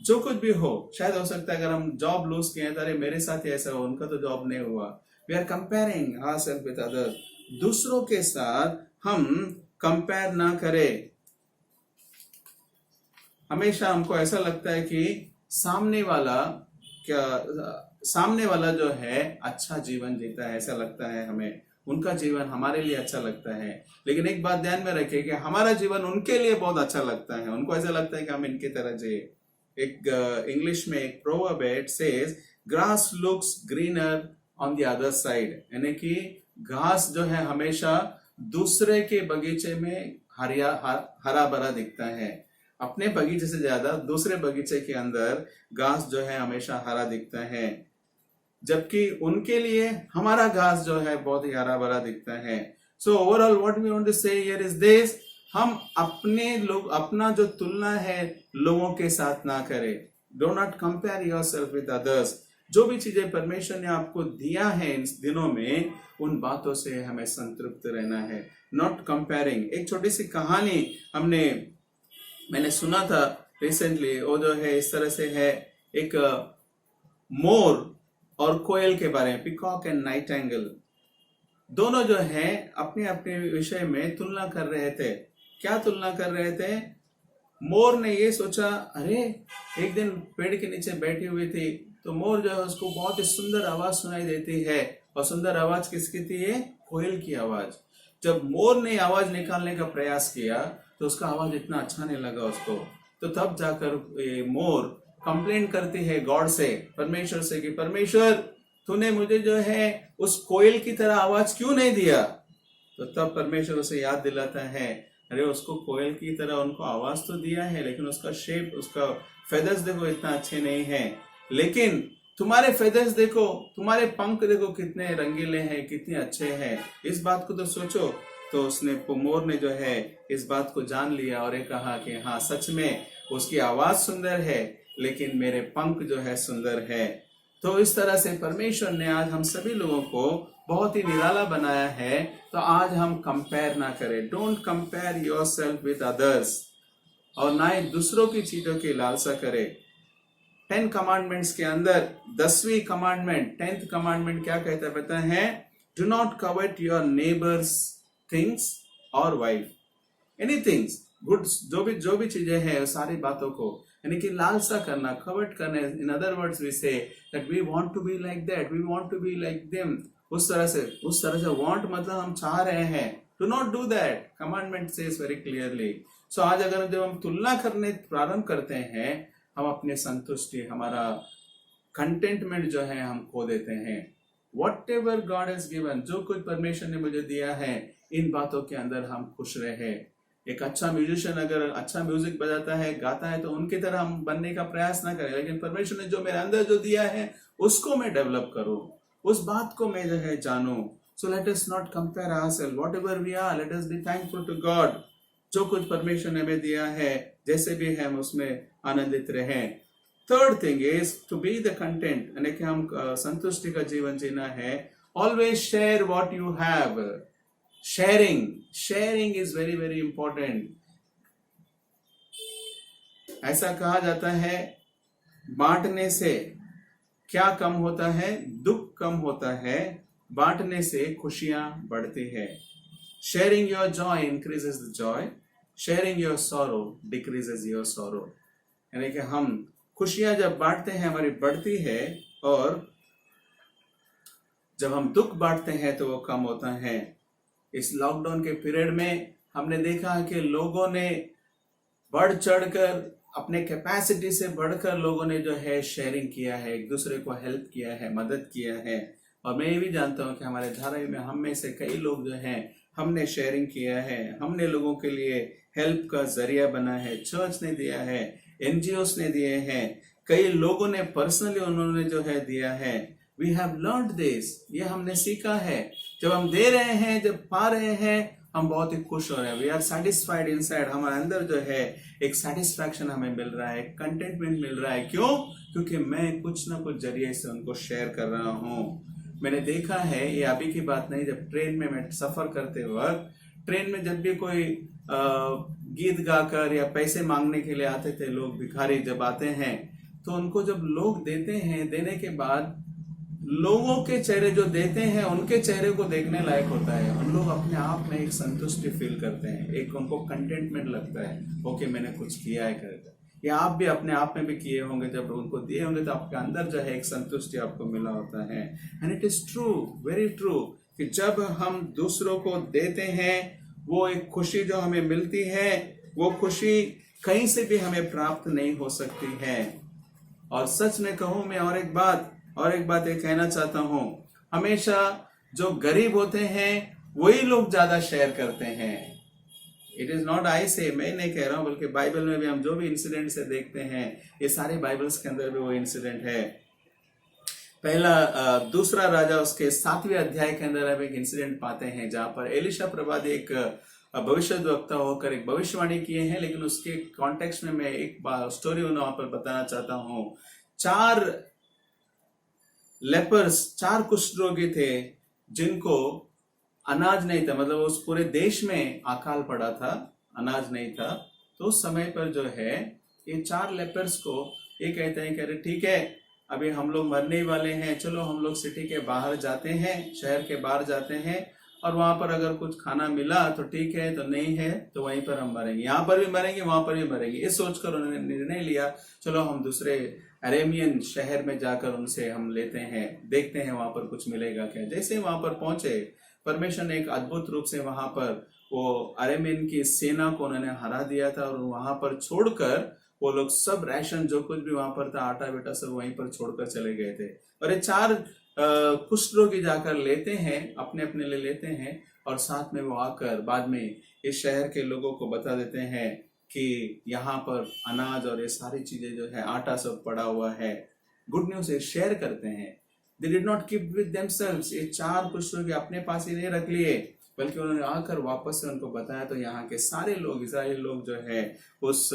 जो कुछ भी हो, शायद हो सकता है अगर हम जॉब लूज किए तो अरे मेरे साथ ही ऐसा हो, उनका तो जॉब नहीं हुआ। We are comparing ourself with other. दूसरों के साथ हम कंपेयर ना करें। हमेशा हमको ऐसा लगता है कि सामने वाला जो है अच्छा जीवन जीता है, ऐसा लगता है हमें। उनका जीवन हमारे लिए अच्छा लगता है, लेकिन एक बात ध्यान में रखिए कि हमारा जीवन उनके लिए बहुत अच्छा लगता है। उनको ऐसा लगता है कि हम इनकी तरह जिए। एक इंग्लिश में एक प्रोवर्ब है, it says grass looks greener on the other side. यानी कि घास जो है हमेशा दूसरे के बगीचे में हरा भरा दिखता है। अपने बगीचे से ज्यादा दूसरे बगीचे के अंदर घास जो है हमेशा हरा दिखता है, जबकि उनके लिए हमारा घास जो है बहुत ही हरा भरा दिखता है। So overall what we want to say here is this, हम अपना जो तुलना है लोगों के साथ ना करें। Do not compare yourself with others. जो भी चीजें परमेश्वर ने आपको दिया है इन दिनों में, उन बातों से हमें संतृप्त रहना है, नॉट कंपेयरिंग। एक छोटी सी कहानी मैंने सुना था रिसेंटली। वो जो है इस तरह से है, एक मोर और कोयल के बारे में, पिकॉक एंड नाइटिंगेल। दोनों जो है अपने अपने विषय में तुलना कर रहे थे। क्या तुलना कर रहे थे? मोर ने ये सोचा, अरे एक दिन पेड़ के नीचे बैठी हुई थी, तो मोर जो है उसको बहुत ही सुंदर आवाज सुनाई देती है। और सुंदर आवाज किसकी थी? ये कोयल की आवाज। जब मोर ने आवाज निकालने का प्रयास किया तो उसका आवाज इतना अच्छा नहीं लगा उसको। तो तब जाकर मोर कंप्लेंट करती है गॉड से, परमेश्वर से, कि परमेश्वर तूने मुझे जो है उस कोयल की तरह आवाज क्यों नहीं दिया। तो तब परमेश्वर उसे याद दिलाता है, अरे उसको कोयल की तरह उनको आवाज तो दिया है, लेकिन उसका शेप, उसका फेदर्स देखो इतना अच्छे नहीं है। लेकिन तुम्हारे फेदर्स देखो, तुम्हारे पंख देखो कितने रंगीले हैं, कितने अच्छे हैं। इस बात को तो सोचो। तो उसने, मोर ने जो है इस बात को जान लिया और ये कहा कि हाँ सच में उसकी आवाज सुंदर है, लेकिन मेरे पंख जो है सुंदर है। तो इस तरह से परमेश्वर ने आज हम सभी लोगों को बहुत ही निराला बनाया है। तो आज हम कंपेयर ना करें। Don't compare yourself with others. और ना ही दूसरों की चीजों की लालसा करें। 10 कमांडमेंट्स के अंदर 10वीं कमांडमेंट, 10th कमांडमेंट क्या कहता है पता है? Do not covet your neighbours things और वाइफ, एनी थिंग्स गुड। जो भी चीजें हैं सारी बातों को, यानी कि लालसा करना, कवेट करना। In other words we say that we want to be like that, we want to be like them. उस तरह से वांट मतलब हम चाह रहे हैं। Do not do that, commandment says very clearly. So आज अगर जब हम तुलना करने प्रारंभ करते हैं, हम अपने संतुष्टि, हमारा कंटेंटमेंट जो है हम खो देते हैं। What ever God has given, जो कुछ परमेश्वर ने मुझे दिया है, इन बातों के अंदर हम खुश रहे। एक अच्छा म्यूजिशियन अगर अच्छा म्यूजिक बजाता है, गाता है, तो उनकी तरह हम बनने का प्रयास ना करें, लेकिन परमेश्वर ने जो मेरे अंदर जो दिया है उसको मैं डेवलप करूं, उस बात को मैं जो है जानूं। So let us not compare ourself, whatever we are, let us be thankful to God. जो कुछ परमेश्वर ने हमें दिया है, जैसे भी हम उसमें आनंदित रहें। Third thing is to be the content, यानी कि हम संतुष्टि का जीवन जीना है. Always share what you have. Sharing is very very important. ऐसा कहा जाता है बांटने से क्या कम होता है? दुख कम होता है. बांटने से खुशियां बढ़ती है. Sharing your Joy increases the Joy. Sharing your sorrow decreases your sorrow. यानी कि हम खुशियां जब बांटते हैं हमारी बढ़ती है, और जब हम दुख बांटते हैं तो वो कम होता है. इस लॉकडाउन के पीरियड में हमने देखा है कि लोगों ने बढ़ चढ़कर अपने कैपेसिटी से बढ़कर लोगों ने जो है शेयरिंग किया है, एक दूसरे को हेल्प किया है, मदद किया है. और मैं ये भी जानता हूँ कि हमारे धारावी में हम में से कई लोग जो हैं हमने शेयरिंग किया है. हमने लोगों के लिए हेल्प का जरिया बना है. चर्च ने दिया है, एनजीओस ने दिए हैं, कई लोगों ने पर्सनली उन्होंने जो है दिया है. We have learned this. ये हमने सीखा है. जब हम दे रहे हैं, जब पा रहे हैं, हम बहुत ही खुश हो रहे हैं. We are satisfied inside. हमारे अंदर जो है एक सेटिस्फैक्शन हमें मिल रहा है, कंटेंटमेंट मिल रहा है. क्यों? क्योंकि मैं कुछ ना कुछ जरिए से उनको शेयर कर रहा हूँ. मैंने देखा है, ये अभी की बात नहीं, जब ट्रेन में मैं सफर करते वक्त ट्रेन में जब भी कोई गीत गाकर या पैसे मांगने के लिए आते थे लोग, भिखारी जब आते हैं, तो उनको जब लोग देते हैं, देने के बाद लोगों के चेहरे जो देते हैं उनके चेहरे को देखने लायक होता है. उन लोग अपने आप में एक संतुष्टि फील करते हैं, एक उनको कंटेंटमेंट लगता है, ओके मैंने कुछ किया है करके. या आप भी अपने आप में भी किए होंगे, जब उनको दिए होंगे तो आपके अंदर जो है एक संतुष्टि आपको मिला होता है. And it is true, very true, कि जब हम दूसरों को देते हैं वो एक खुशी जो हमें मिलती है, वो खुशी कहीं से भी हमें प्राप्त नहीं हो सकती है. और सच में कहूं मैं और एक बात ये कहना चाहता हूं, हमेशा जो गरीब होते हैं वही लोग ज्यादा शेयर करते हैं. इट इज नॉट आई से, मैं नहीं कह रहा हूं, बल्कि बाइबल में भी हम जो भी इंसिडेंट से देखते हैं, ये सारे बाइबल्स के अंदर भी वो इंसिडेंट है. दूसरा राजा उसके 7वें अध्याय के अंदर हम एक इंसिडेंट पाते हैं जहां पर एलिशा प्रवादी एक भविष्यद्वक्ता होकर एक भविष्यवाणी किए हैं. लेकिन उसके कॉन्टेक्स्ट में मैं एक स्टोरी वहां पर बताना चाहता हूं. 4 कुष्ठ रोगी थे जिनको अनाज नहीं था, मतलब उस पूरे देश में अकाल पड़ा था, अनाज नहीं था. तो उस समय पर जो है ये 4 लेपर्स को ये कहते हैं कि अरे ठीक है, अभी हम लोग मरने ही वाले हैं, चलो हम लोग सिटी के बाहर जाते हैं, शहर के बाहर जाते हैं, और वहां पर अगर कुछ खाना मिला तो ठीक है, तो नहीं है तो वहीं पर हम मरेंगे. यहाँ पर भी मरेंगे, वहां पर भी मरेंगे. ये सोचकर उन्होंने निर्णय लिया, चलो हम दूसरे अरेबियन शहर में जाकर उनसे हम लेते हैं, देखते हैं वहां पर कुछ मिलेगा क्या. जैसे वहां पर पहुंचे, परमेश्वर ने एक अद्भुत रूप से वहां पर वो अरेबियन की सेना को उन्होंने हरा दिया था. और वहां पर छोड़कर वो लोग सब राशन जो कुछ भी वहां पर था, आटा बेटा सब वहीं पर छोड़कर चले गए थे. और ये 4 कुष्ठ रोगी जाकर लेते हैं, अपने अपने लिए लेते हैं, और साथ में वो आकर बाद में इस शहर के लोगों को बता देते हैं कि यहाँ पर अनाज और ये सारी चीजें जो है, आटा सब पड़ा हुआ है. गुड न्यूज है, शेयर करते हैं. They did not keep with themselves. ये 4 कुष्ठ रोगी अपने पास ही नहीं रख लिए, बल्कि उन्होंने आकर वापस से उनको बताया. तो यहाँ के सारे लोग, इजराइल लोग जो है उस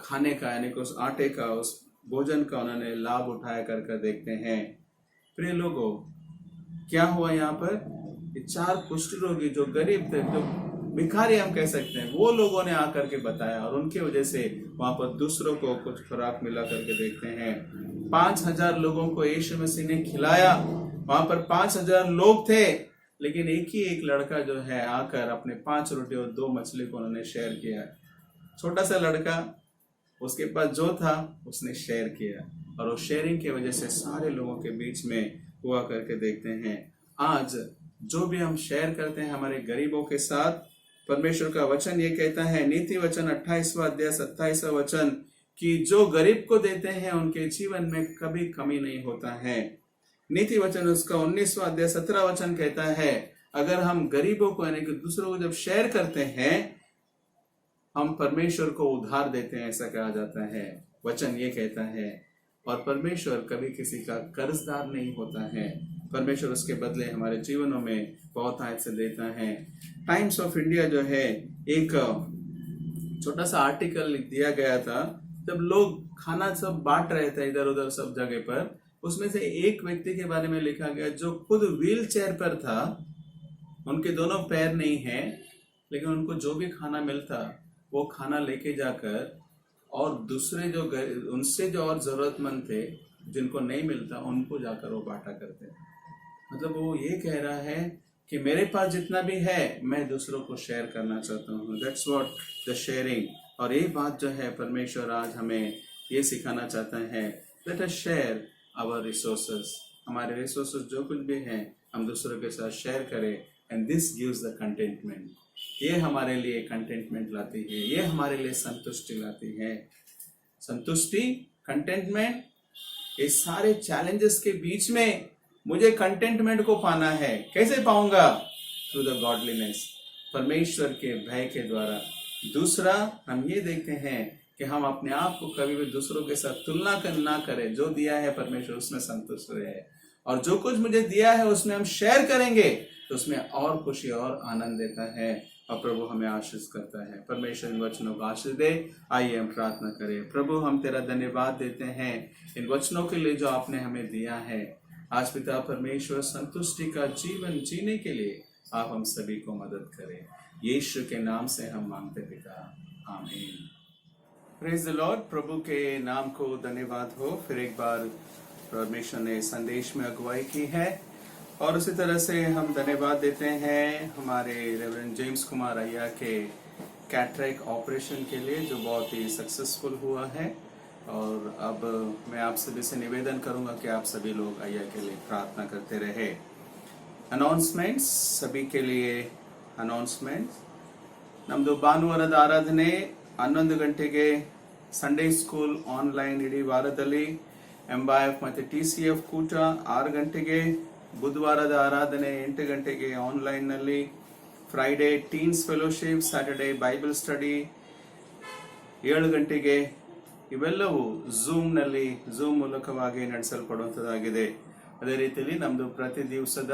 खाने का, यानी कि उस आटे का, उस भोजन का उन्होंने लाभ उठाया कर देखते हैं. प्रिय लोगों, क्या हुआ यहाँ पर? ये 4 कुष्ठ रोगी जो गरीब थे, जो भिखारी हम कह सकते हैं, वो लोगों ने आकर के बताया, और उनकी वजह से वहां पर दूसरों को कुछ खुराक मिला करके देखते हैं. 5000 लोगों को यीशु मसीह ने खिलाया. वहां पर 5000 लोग थे, लेकिन एक लड़का जो है आकर अपने 5 रोटी और 2 मछली को उन्होंने शेयर किया. छोटा सा लड़का, उसके पास जो था उसने शेयर किया, और वो शेयरिंग की वजह से सारे लोगों के बीच में हुआ करके देखते हैं. आज जो भी हम शेयर करते हैं हमारे गरीबों के साथ, परमेश्वर का वचन ये कहता है, नीति वचन 28वां अध्याय 27वां वचन, कि जो गरीब को देते हैं उनके जीवन में कभी कमी नहीं होता है. नीति वचन उसका 19वां अध्याय 17 वचन कहता है, अगर हम गरीबों को, यानी कि दूसरों को जब शेयर करते हैं, हम परमेश्वर को उधार देते हैं, ऐसा कहा जाता है. वचन ये कहता है. और परमेश्वर कभी किसी का कर्जदार नहीं होता है. परमेश्वर उसके बदले हमारे जीवनों में बहुत आयत से देता है. टाइम्स ऑफ इंडिया जो है, एक छोटा सा आर्टिकल दिया गया था, जब लोग खाना सब बांट रहे थे इधर उधर सब जगह पर, उसमें से एक व्यक्ति के बारे में लिखा गया जो खुद व्हील चेयर पर था, उनके दोनों पैर नहीं है, लेकिन उनको जो भी खाना मिलता वो खाना लेके जाकर और दूसरे जो उनसे जो और जरूरतमंद थे जिनको नहीं मिलता उनको जाकर वो बांटा करते। मतलब वो ये कह रहा है कि मेरे पास जितना भी है मैं दूसरों को शेयर करना चाहता हूँ। That's what the sharing. और ये बात जो है परमेश्वर आज हमें ये सिखाना चाहता है, let us share our resources. हमारे रिसोर्सेस जो कुछ भी हैं हम दूसरों के साथ शेयर करें, and this gives the contentment. ये हमारे लिए कंटेंटमेंट लाती है, ये हमारे लिए संतुष्टि लाती है। संतुष्टि, कंटेंटमेंट, ये सारे चैलेंजेस के बीच में मुझे कंटेंटमेंट को पाना है। कैसे पाऊंगा? थ्रू द गॉडलीनेस, परमेश्वर के भय के द्वारा। दूसरा, हम ये देखते हैं कि हम अपने आप को कभी भी दूसरों के साथ तुलना ना करें। जो दिया है परमेश्वर उसमें संतुष्ट रहे, और जो कुछ मुझे दिया है उसमें हम शेयर करेंगे तो उसमें और खुशी और आनंद देता है, और प्रभु हमें आशीष करता है। परमेश्वर इन वचनों को आशीष दे। आइए हम प्रार्थना करें। प्रभु, हम तेरा धन्यवाद देते हैं इन वचनों के लिए जो आपने हमें दिया है। आज पिता परमेश्वर, संतुष्टि का जीवन जीने के लिए आप हम सभी को मदद करें। यीशु के नाम से हम मांगते पिता, आमीन। Praise the Lord. प्रभु के नाम को धन्यवाद हो। फिर एक बार परमेश्वर ने संदेश में अगुवाई की है, और उसी तरह से हम धन्यवाद देते हैं हमारे रेवरेंड जेम्स कुमार अय्या के कैटरेक्ट ऑपरेशन के लिए जो बहुत ही सक्सेसफुल हुआ है। और अब मैं आप सभी से निवेदन करूंगा कि आप सभी लोग अय्या के लिए प्रार्थना करते रहे। अनाउंसमेंट्स, सभी के लिए ಅನೌನ್ಸ್ಮೆಂಟ್ಸ್। ನಮ್ಮದು ಭಾನುವಾರದ ಆರಾಧನೆ 11 ಗಂಟೆಗೆ ಸಂಡೇ ಸ್ಕೂಲ್ ಆನ್ಲೈನ್ ಇಡೀ ವಾರದಲ್ಲಿ, MYF ಮತ್ತು TCF ಕೂಟ 6 ಗಂಟೆಗೆ, ಬುಧವಾರದ ಆರಾಧನೆ 8 ಗಂಟೆಗೆ ಆನ್ಲೈನ್ನಲ್ಲಿ, Friday teens fellowship, Saturday Bible study 7 ಗಂಟೆಗೆ, ಇವೆಲ್ಲವೂ ಝೂಮ್ ಮೂಲಕವಾಗಿ ನಡೆಸಲ್ಪಡುವಂಥದ್ದಾಗಿದೆ. ಅದೇ ರೀತಿಯಲ್ಲಿ ನಮ್ಮದು ಪ್ರತಿ ದಿವಸದ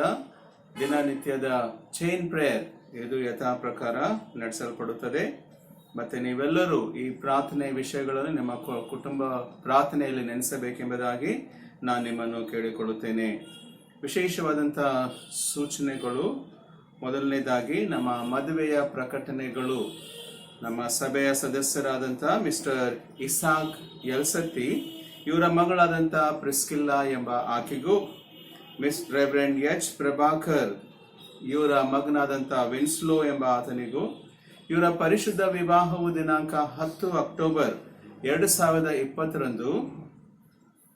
ದಿನನಿತ್ಯದ ಚೈನ್ ಪ್ರೇಯರ್ ಇದು ಯಥಾ ಪ್ರಕಾರ ನಡೆಸಲ್ಪಡುತ್ತದೆ. ಮತ್ತೆ ನೀವೆಲ್ಲರೂ ಈ ಪ್ರಾರ್ಥನೆ ವಿಷಯಗಳನ್ನು ನಿಮ್ಮ ಕುಟುಂಬ ಪ್ರಾರ್ಥನೆಯಲ್ಲಿ ನೆನೆಸಬೇಕೆಂಬುದಾಗಿ ನಾನು ನಿಮ್ಮನ್ನು ಕೇಳಿಕೊಳ್ಳುತ್ತೇನೆ. ವಿಶೇಷವಾದಂಥ ಸೂಚನೆಗಳು, ಮೊದಲನೇದಾಗಿ ನಮ್ಮ ಮದುವೆಯ ಪ್ರಕಟಣೆಗಳು. ನಮ್ಮ ಸಭೆಯ ಸದಸ್ಯರಾದಂಥ ಮಿಸ್ಟರ್ ಇಸಾಕ್ ಯಲ್ಸತ್ತಿ ಇವರ ಮಗಳಾದಂಥ ಪ್ರಿಸ್ಕಿಲ್ಲಾ ಎಂಬ ಆಕೆಗೂ, ಮಿಸ್ ರೆವರೆಂಡ್ ಎಚ್ ಪ್ರಭಾಕರ್ ಇವರ ಮಗನಾದಂಥ ವಿನ್ಸ್ಲೋ ಎಂಬ ಆತನಿಗೂ, ಇವರ ಪರಿಶುದ್ಧ ವಿವಾಹವು ದಿನಾಂಕ 10 ಅಕ್ಟೋಬರ್ 2020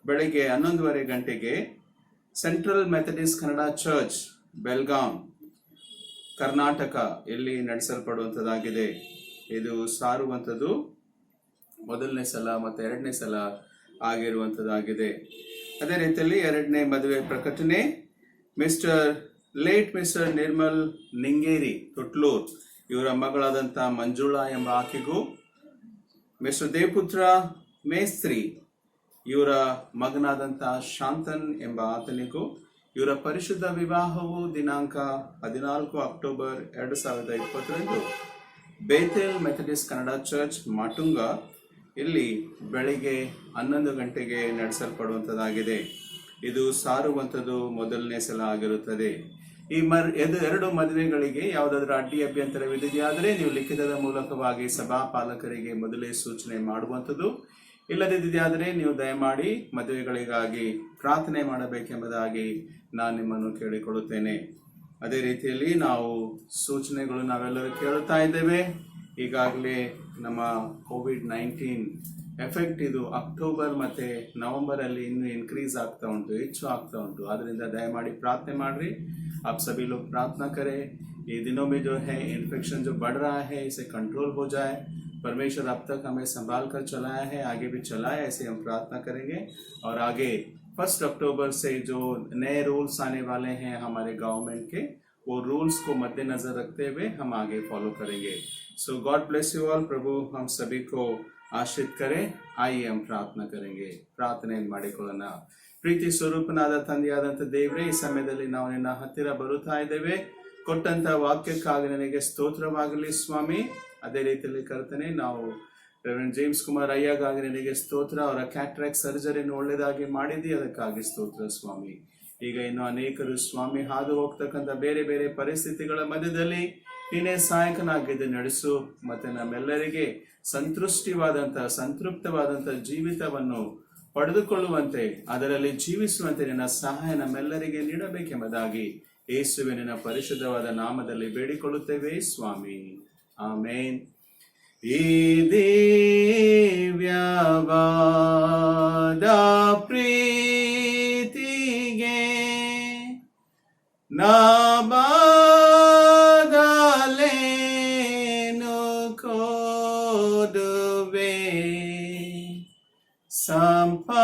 ಬೆಳಗ್ಗೆ 11:30 ಗಂಟೆಗೆ central Methodist Kannada church, Belgaum, Karnataka ಇಲ್ಲಿ ನಡೆಸಲ್ಪಡುವಂಥದ್ದಾಗಿದೆ. ಇದು ಸಾರುವಂಥದ್ದು ಮೊದಲನೇ ಸಲ ಮತ್ತು 2ನೇ ಸಲ ಆಗಿರುವಂಥದ್ದಾಗಿದೆ. ಅದೇ ರೀತಿಯಲ್ಲಿ 2ನೇ ಮದುವೆ ಪ್ರಕಟಣೆ, ಮಿಸ್ಟರ್ ನಿರ್ಮಲ್ ನಿಂಗೇರಿ ತೊಟ್ಲೂರ್ ಇವರ ಮಗಳಾದಂಥ ಮಂಜುಳಾ ಎಂಬ ಆಕೆಗೂ, ಮಿಸ್ಟರ್ ದೇವಪುತ್ರ ಮೇಸ್ತ್ರಿ ಇವರ ಮಗನಾದಂಥ ಶಾಂತನ್ ಎಂಬ ಆತನಿಗೂ, ಇವರ ಪರಿಶುದ್ಧ ವಿವಾಹವು ದಿನಾಂಕ 14 October 2020 Bethel Methodist Kannada church, Matunga ಇಲ್ಲಿ ಬೆಳಿಗ್ಗೆ 11 ಗಂಟೆಗೆ ನಡೆಸಲ್ಪಡುವಂಥದ್ದಾಗಿದೆ. ಇದು ಸಾರುವಂಥದ್ದು ಮೊದಲನೇ ಸಲ ಆಗಿರುತ್ತದೆ. ಈ 2 ಮದುವೆಗಳಿಗೆ ಯಾವುದಾದ್ರೂ ಅಡ್ಡಿ ಅಭ್ಯಂತರವಿದೆಯಾದರೆ ನೀವು ಲಿಖಿತದ ಮೂಲಕವಾಗಿ ಸಭಾ ಪಾಲಕರಿಗೆ ಮೊದಲೇ ಸೂಚನೆ ಮಾಡುವಂಥದ್ದು. ಇಲ್ಲದಿದ್ದರೆ ನೀವು ದಯಮಾಡಿ ಮದುವೆಗಳಿಗಾಗಿ ಪ್ರಾರ್ಥನೆ ಮಾಡಬೇಕೆಂಬುದಾಗಿ ನಾನು ನಿಮ್ಮನ್ನು ಕೇಳಿಕೊಳ್ಳುತ್ತೇನೆ. ಅದೇ ರೀತಿಯಲ್ಲಿ ನಾವು ಸೂಚನೆಗಳು ನಾವೆಲ್ಲರೂ ಕೇಳುತ್ತಾ ಇದ್ದೇವೆ. ಈಗಾಗಲೇ ನಮ್ಮ ಕೋವಿಡ್-19 ಎಫೆಕ್ಟ್ ಇದು ಅಕ್ಟೋಬರ್ ಮತ್ತು ನವೆಂಬರಲ್ಲಿ ಇನ್ನೂ ಇನ್ಕ್ರೀಸ್ ಆಗ್ತಾ ಉಂಟು, ಹೆಚ್ಚು ಆಗ್ತಾ ಉಂಟು. ಆದ್ದರಿಂದ ದಯಮಾಡಿ ಪ್ರಾರ್ಥನೆ ಮಾಡಿರಿ. आप सभी लोग प्रार्थना करें, ये दिनों में जो है इन्फेक्शन जो बढ़ रहा है इसे कंट्रोल हो जाए। परमेश्वर अब तक हमें संभाल कर चलाया है, आगे भी चलाए, ऐसे हम प्रार्थना करेंगे। और आगे 1 अक्टूबर से जो नए रूल्स आने वाले हैं हमारे गवर्नमेंट के, वो रूल्स को मद्देनजर रखते हुए हम आगे फॉलो करेंगे. सो गॉड ब्लेस यू ऑल. प्रभु हम सभी को आशीष करें. आइए हम प्रार्थना करेंगे. ಪ್ರಾರ್ಥನೆಯನ್ನು ಮಾಡಿಕೊಳ್ಳೋಣ. ಪ್ರೀತಿ ಸ್ವರೂಪನಾದ ತಂದೆಯಾದಂಥ ದೇವರೇ, ಈ ಸಮಯದಲ್ಲಿ ನಾವು ನಿನ್ನ ಹತ್ತಿರ ಬರುತ್ತಾ ಇದ್ದೇವೆ. ಕೊಟ್ಟಂತ ವಾಕ್ಯಕ್ಕಾಗಿ ನನಗೆ ಸ್ತೋತ್ರವಾಗಲಿ ಸ್ವಾಮಿ. ಅದೇ ರೀತಿಯಲ್ಲಿ ಕರ್ತನೆ, ನಾವು ರೆವರೆಂಡ್ ಜೇಮ್ಸ್ ಕುಮಾರ್ ಅಯ್ಯಗಾಗಿ ನಿನಗೆ ಸ್ತೋತ್ರ. ಅವರ ಕ್ಯಾಟ್ರಾಕ್ಟ್ ಸರ್ಜರಿಯನ್ನು ಒಳ್ಳೆಯದಾಗಿ ಮಾಡಿದ್ದೀ, ಅದಕ್ಕಾಗಿ ಸ್ತೋತ್ರ ಸ್ವಾಮಿ. ಈಗ ಇನ್ನು ಅನೇಕರು ಸ್ವಾಮಿ ಹಾದು ಹೋಗ್ತಕ್ಕಂಥ ಬೇರೆ ಬೇರೆ ಪರಿಸ್ಥಿತಿಗಳ ಮಧ್ಯದಲ್ಲಿ ನೀನೇ ಸಹಾಯಕನಾಗಿದ್ದು ನಡೆಸು. ಮತ್ತೆ ನಮ್ಮೆಲ್ಲರಿಗೆ ಸಂತೃಪ್ತವಾದಂಥ ಜೀವಿತವನ್ನು ಪಡೆದುಕೊಳ್ಳುವಂತೆ, ಅದರಲ್ಲಿ ಜೀವಿಸುವಂತೆ ನಿನ್ನ ಸಹಾಯ ನಮ್ಮೆಲ್ಲರಿಗೆ ನೀಡಬೇಕೆಂಬುದಾಗಿ ಯೇಸುವಿನ ಪರಿಶುದ್ಧವಾದ ನಾಮದಲ್ಲಿ ಬೇಡಿಕೊಳ್ಳುತ್ತೇವೆ ಸ್ವಾಮಿ. ಆಮೇನ್. ಈ ದಿವ್ಯವಾದ ಪ್ರೀತಿಗೆ ನಾಬದಲೇನು ಕೊಡುವೆ, ಸಂಪತ್ತು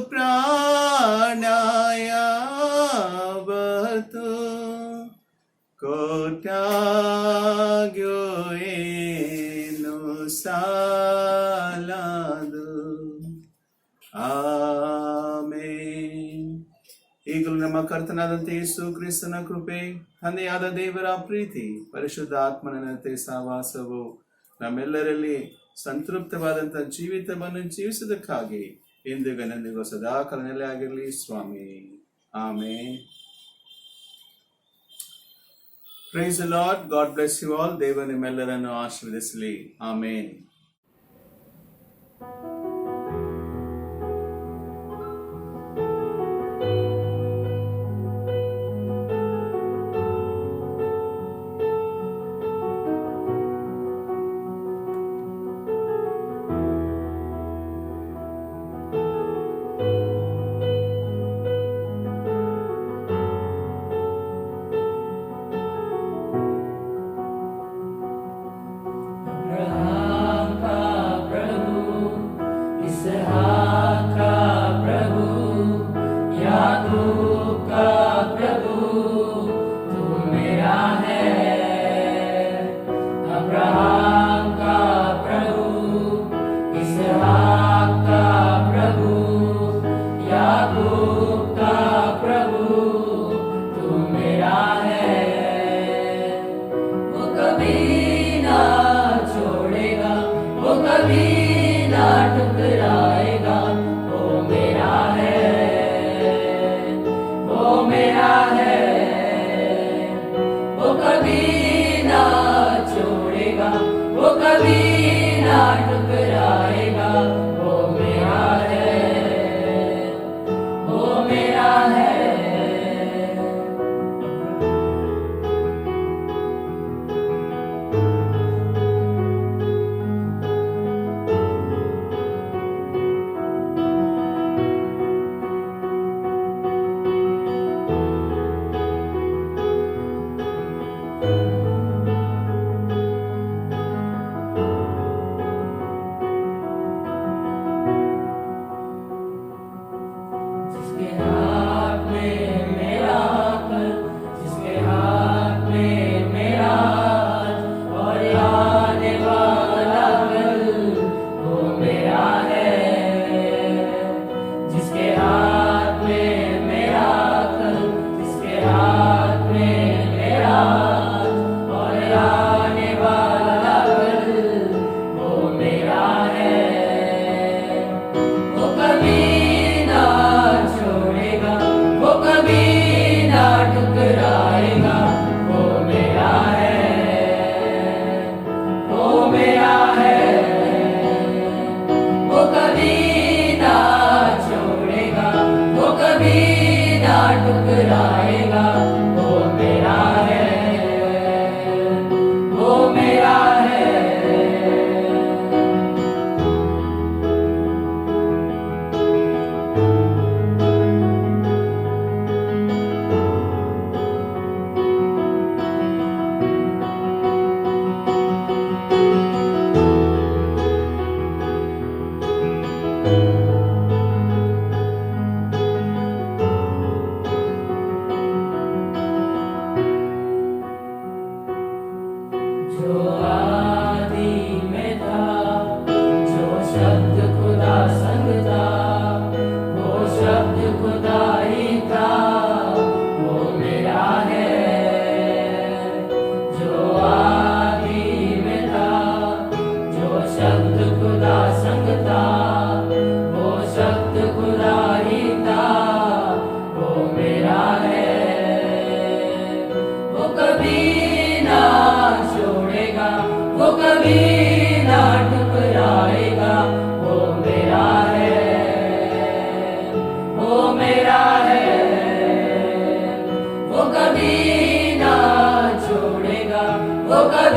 ಪ್ರಾಣಯಾವತ್ತು ಕೊಟ್ಟಾಗ್ಯೋ ಏನು ಸಾಲದು. ಆಮೇನ್. ಈಗಲೂ ನಮ್ಮ ಕರ್ತನಾದಂತೆ ಯೇಸು ಕ್ರಿಸ್ತನ ಕೃಪೆ, ತಂದೆಯಾದ ದೇವರ ಪ್ರೀತಿ, ಪರಿಶುದ್ಧ ಆತ್ಮನಂತೆ ಸಹವಾಸವು ನಮ್ಮೆಲ್ಲರಲ್ಲಿ ಸಂತೃಪ್ತವಾದಂಥ ಜೀವಿತವನ್ನು ಜೀವಿಸುವುದಕ್ಕಾಗಿ ಇಂದಿಗೂ ನನ್ನಿಗೂ ಸದಾ ಕಾಲ ಆಗಿರಲಿ ಸ್ವಾಮಿ. ಆಮೇನ್. Praise the Lord. God bless you all. ದೇವರು ನಿಮ್ಮೆಲ್ಲರನ್ನು ಆಶೀರ್ವದಿಸಲಿ. ಆಮೇನ್.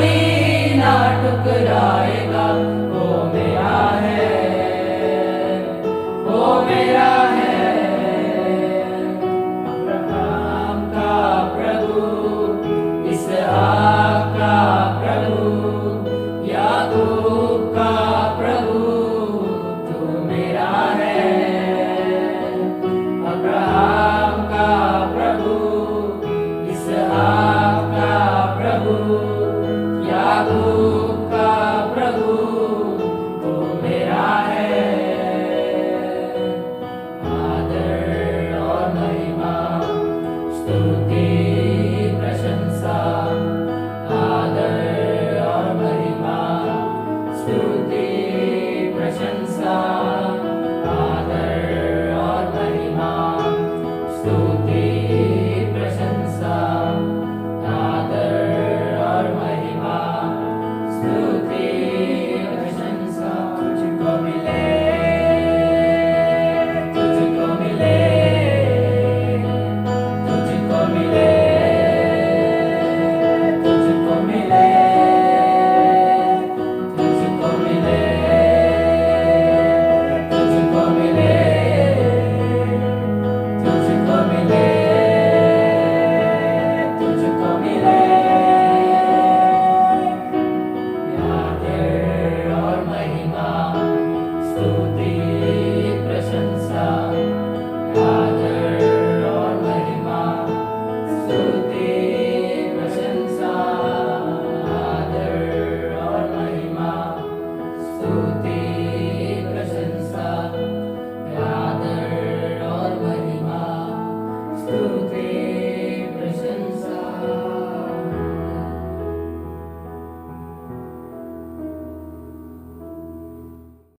कभी ना ठुकराएगा, वो मेरा है, वो मेरा